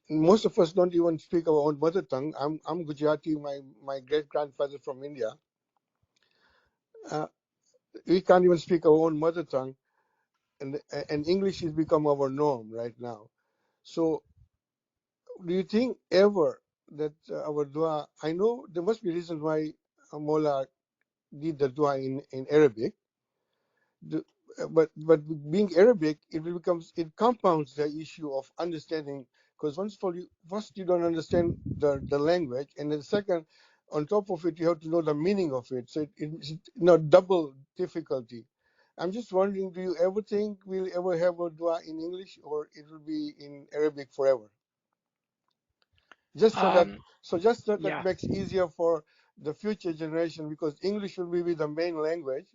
most of us don't even speak our own mother tongue. I'm Gujarati. My great grandfather from India. We can't even speak our own mother tongue, and English has become our norm right now. So, do you think ever that our dua? I know there must be reasons why Mola did the dua in Arabic. But being Arabic, it compounds the issue of understanding, because first you don't understand the language, and then second, on top of it, you have to know the meaning of it. So it's double difficulty. I'm just wondering, do you ever think we'll ever have a dua in English, or it will be in Arabic forever? Just that Yeah. makes easier for the future generation, because English will be the main language.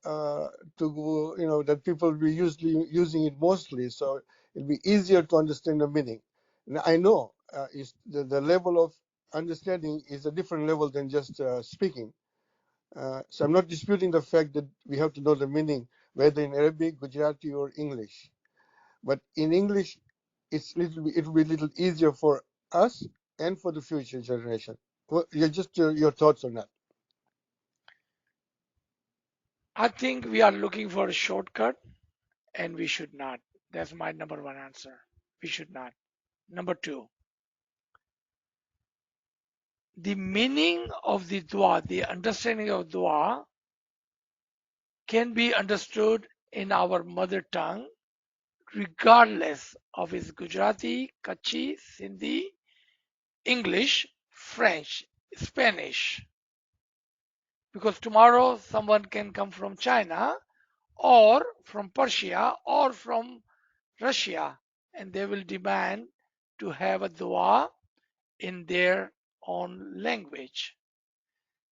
That people will be usually using it mostly, so it'll be easier to understand the meaning. Now, I know the level of understanding is a different level than just speaking. So I'm not disputing the fact that we have to know the meaning, whether in Arabic, Gujarati, or English. But in English, it will be a little easier for us and for the future generation. Well, your thoughts on that. I think we are looking for a shortcut and we should not. That's my number one answer. We should not. Number two, the meaning of the dua, the understanding of dua can be understood in our mother tongue regardless of its Gujarati, Kutchi, Sindhi, English, French, Spanish. Because tomorrow someone can come from China or from Persia or from Russia and they will demand to have a dua in their own language.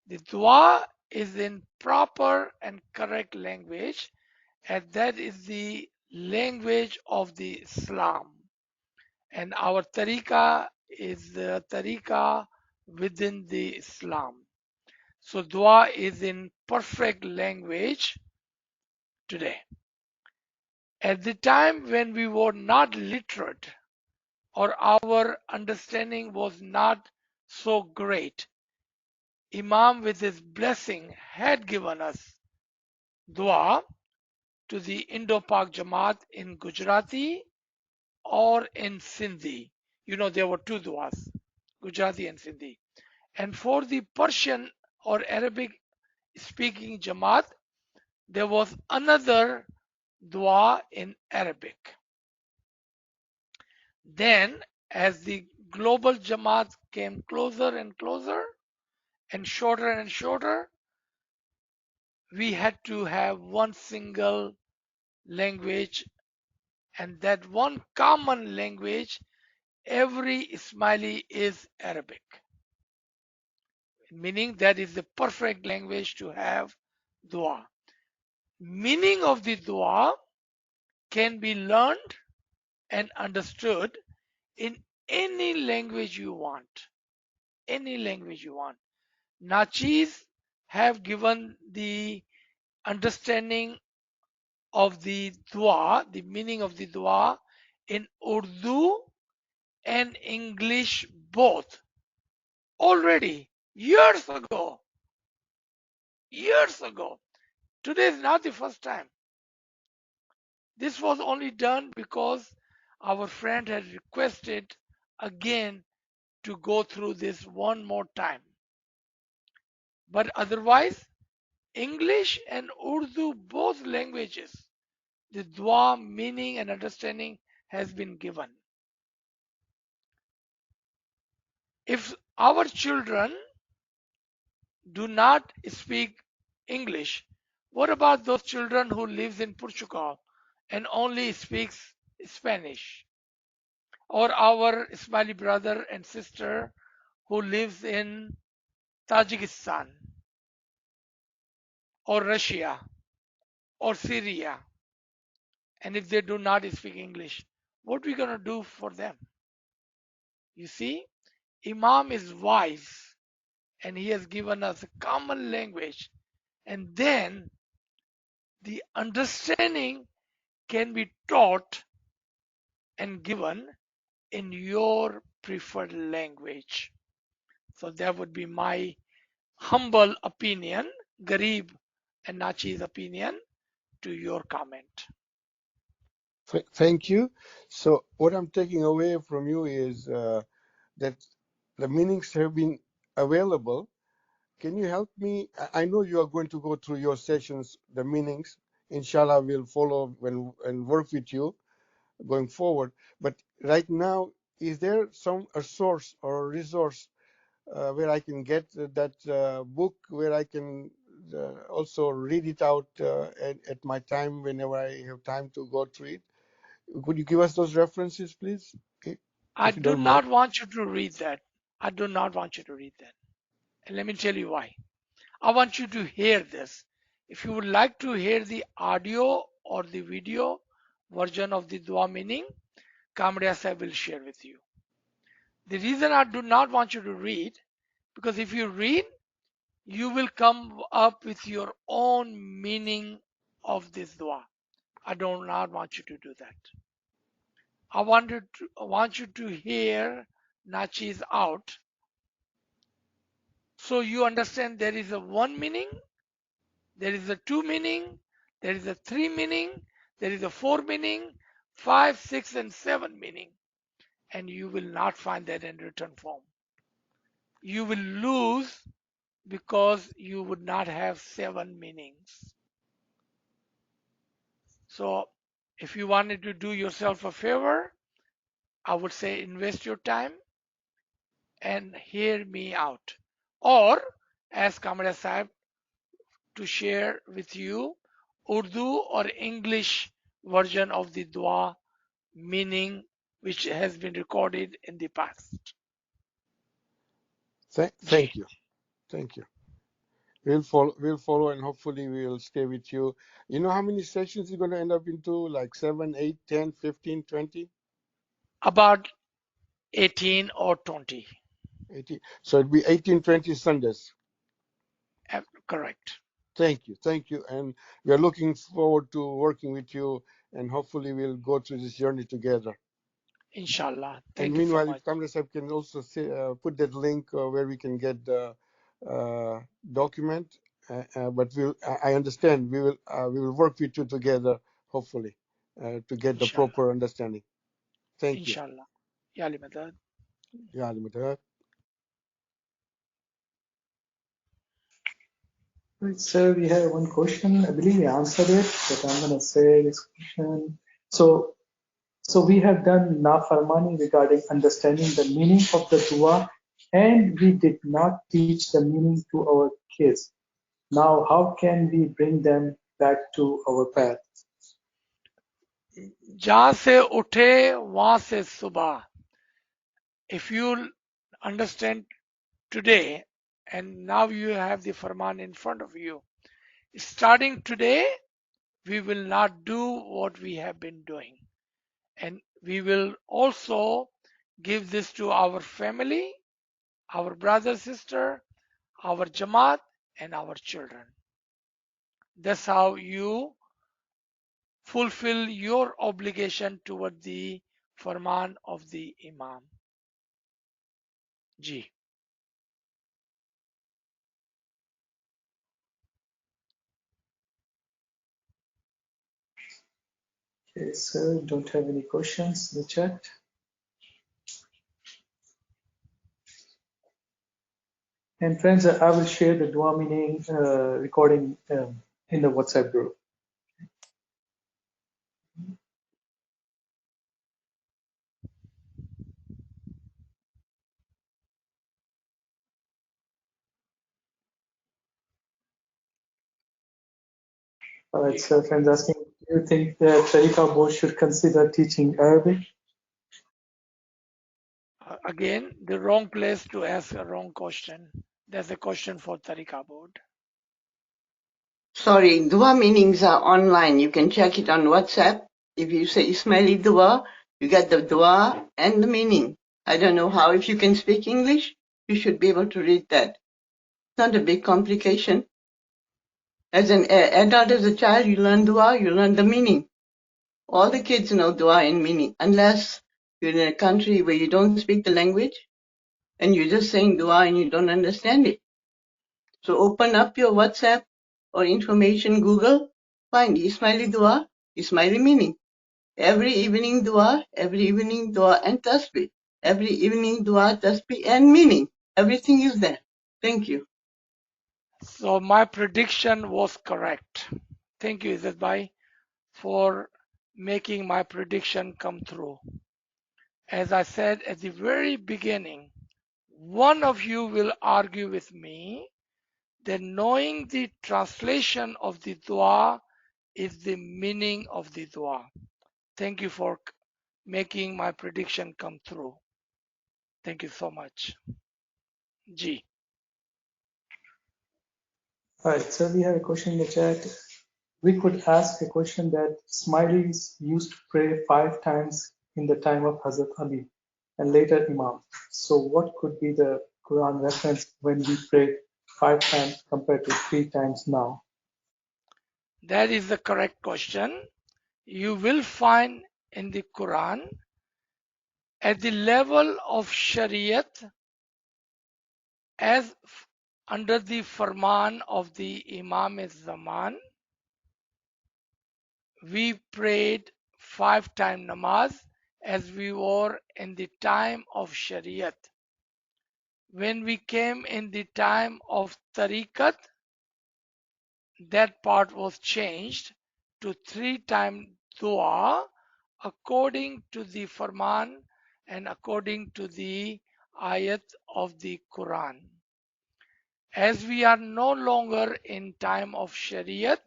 The dua is in proper and correct language, and that is the language of the Islam. And our tariqah is the tariqah within the Islam. So dua is in perfect language today. At the time when we were not literate or our understanding was not so great, Imam with his blessing had given us dua to the Indo-Pak Jamaat in Gujarati or in Sindhi. You know, there were two duas, Gujarati and Sindhi. And for the Persian or Arabic speaking Jamaat, there was another dua in Arabic. Then, as the global Jamaat came closer and closer and shorter, we had to have one single language, and that one common language, every Ismaili is Arabic, meaning that is the perfect language to have dua. Meaning of the dua can be learned and understood in any language you want. Any language you want. Nachis have given the understanding of the dua, the meaning of the dua in Urdu and English both already years ago. Years ago. Today is not the first time. This was only done because our friend had requested again to go through this one more time. But otherwise, English and Urdu, both languages, the dua meaning and understanding has been given. If our children do not speak English, what about those children who lives in Portugal and only speaks Spanish? Or our Ismaili brother and sister who lives in Tajikistan or Russia or Syria, and if they do not speak English, what are we going to do for them? You see, Imam is wise and he has given us a common language, and then the understanding can be taught and given in your preferred language. So that would be my humble opinion, Garib and Nachi's opinion to your comment. Thank you. So what I'm taking away from you is that the meanings have been available. Can you help me? I know you are going to go through your sessions, the meanings. Inshallah, we'll follow and work with you going forward. But right now, is there a source or a resource where I can get that book, where I can also read it out at my time whenever I have time to go through it? Could you give us those references, please? I If you do don't mind. not want you to read that. I do not want you to read that. And let me tell you why. I want you to hear this. If you would like to hear the audio or the video version of the dua meaning, Kamriya Sahib will share with you. The reason I do not want you to read, because if you read, you will come up with your own meaning of this dua. I do not want you to do that. I want you to hear Nachis out, so you understand there is a one meaning, there is a two meaning, there is a three meaning, there is a four meaning, 5, 6, and 7 meaning, and you will not find that in written form. You will lose because you would not have 7 meanings. So if you wanted to do yourself a favor, I would say invest your time and hear me out. Or ask Kamara Sahib to share with you Urdu or English version of the dua meaning which has been recorded in the past. Thank you. Thank you. We'll follow, and hopefully we'll stay with you. You know how many sessions you're going to end up into? Like 7, 8, 10, 15, 20? About 18 or 20. 18. So it'll be 18, 20 Sundays. Correct. Thank you. Thank you. And we are looking forward to working with you, and hopefully we'll go through this journey together. Inshallah. And Thank you so meanwhile, much. if Kamra Sahib can also say, put that link where we can get the document, but I understand we will work with you together, hopefully, to get the Inshallah. proper understanding. Thank you. Inshallah. Ya Ali Madad. Ya Ali Madad. Right, sir, we have one question. I believe we answered it, but I'm going to say this question. So we have done nafarmani regarding understanding the meaning of the dua, and we did not teach the meaning to our kids. Now, how can we bring them back to our path? जहां से उठे वहां से सुबह. If you understand today, and now you have the Farman in front of you, starting today, we will not do what we have been doing. And we will also give this to our family, our brother, sister, our Jamaat, and our children. That's how you fulfill your obligation toward the Farman of the Imam. Ji. Okay, sir, don't have any questions in the chat. And friends, I will share the dua meaning recording in the WhatsApp group. All right, so friends asking, do you think the Tariqa board should consider teaching Arabic? Again, the wrong place to ask a wrong question. That's a question for Tariqa board. Sorry, dua meanings are online. You can check it on WhatsApp. If you say Ismaili dua, you get the dua and the meaning. I don't know how. If you can speak English, you should be able to read that. It's not a big complication. As an adult, as a child, you learn dua, you learn the meaning. All the kids know dua and meaning, unless you're in a country where you don't speak the language and you're just saying dua and you don't understand it. So open up your WhatsApp or information Google, find Ismaili dua, Ismaili meaning. Every evening dua and tasbih. Every evening dua, tasbih and meaning. Everything is there. Thank you. So my prediction was correct. Thank you, Izzat Bhai, for making my prediction come true. As I said at the very beginning, one of you will argue with me that knowing the translation of the dua is the meaning of the dua. Thank you for making my prediction come true. Thank you so much. Ji. All right, so we have a question in the chat. We could ask a question that Ismailis used to pray 5 times in the time of Hazrat Ali and later Imam. So what could be the Quran reference when we prayed 5 times compared to 3 times now? That is the correct question. You will find in the Quran at the level of Shariat as under the Farman of the Imam Zaman, we prayed 5 times namaz as we were in the time of Shariat. When we came in the time of Tariqat, that part was changed to 3 times dua according to the Farman and according to the ayat of the Quran. As we are no longer in time of Shariat,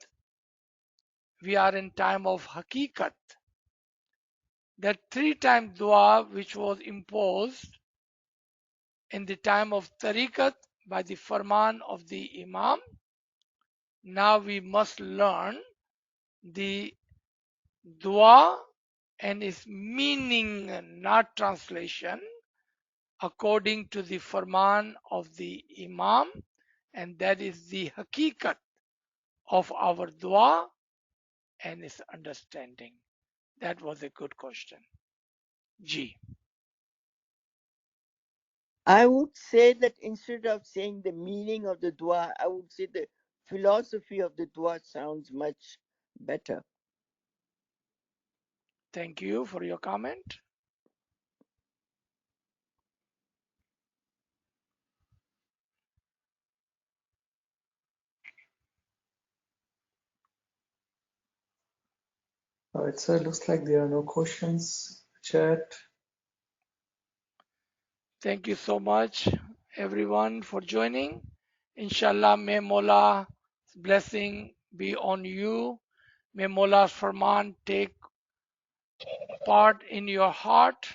we are in time of Hakikat. That 3 times dua which was imposed in the time of Tariqat by the Farman of the Imam, now we must learn the dua and its meaning, not translation, according to the Farman of the Imam, and that is the Hakikat of our dua and its understanding. That was a good question. Ji. I would say that instead of saying the meaning of the dua, I would say the philosophy of the dua sounds much better. Thank you for your comment. All right, sir. Looks like there are no questions. Chat. Thank you so much, everyone, for joining. Inshallah, may Mawla's blessing be on you. May Mawla's farman take part in your heart.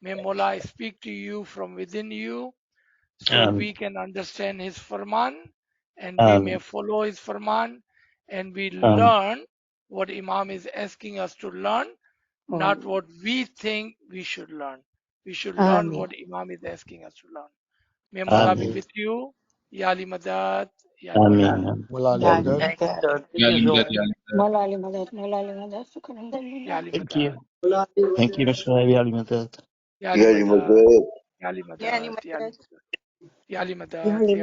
May Mawla speak to you from within you so we can understand his farman and we may follow his farman and we learn what Imam is asking us to learn, not what we think we should learn. We should learn what Imam is asking us to learn. May Mawla be with you. Ya Ali Madad, Ya Ali Madad. Mulali Yeah, Madad. thank you, sir. Thank Ya you Ali so Madad, much. Ya Ali Madad. Mola Ali Madad, Ya Shukran. Ali Thank Madad, you. Thank you, Mr. Ali Madad. Ya Ali Very Madad, much. Ya Ali Yani Madad, Ya Ali Madad. Madad, Ya Ali Ya Madad, Ali Ya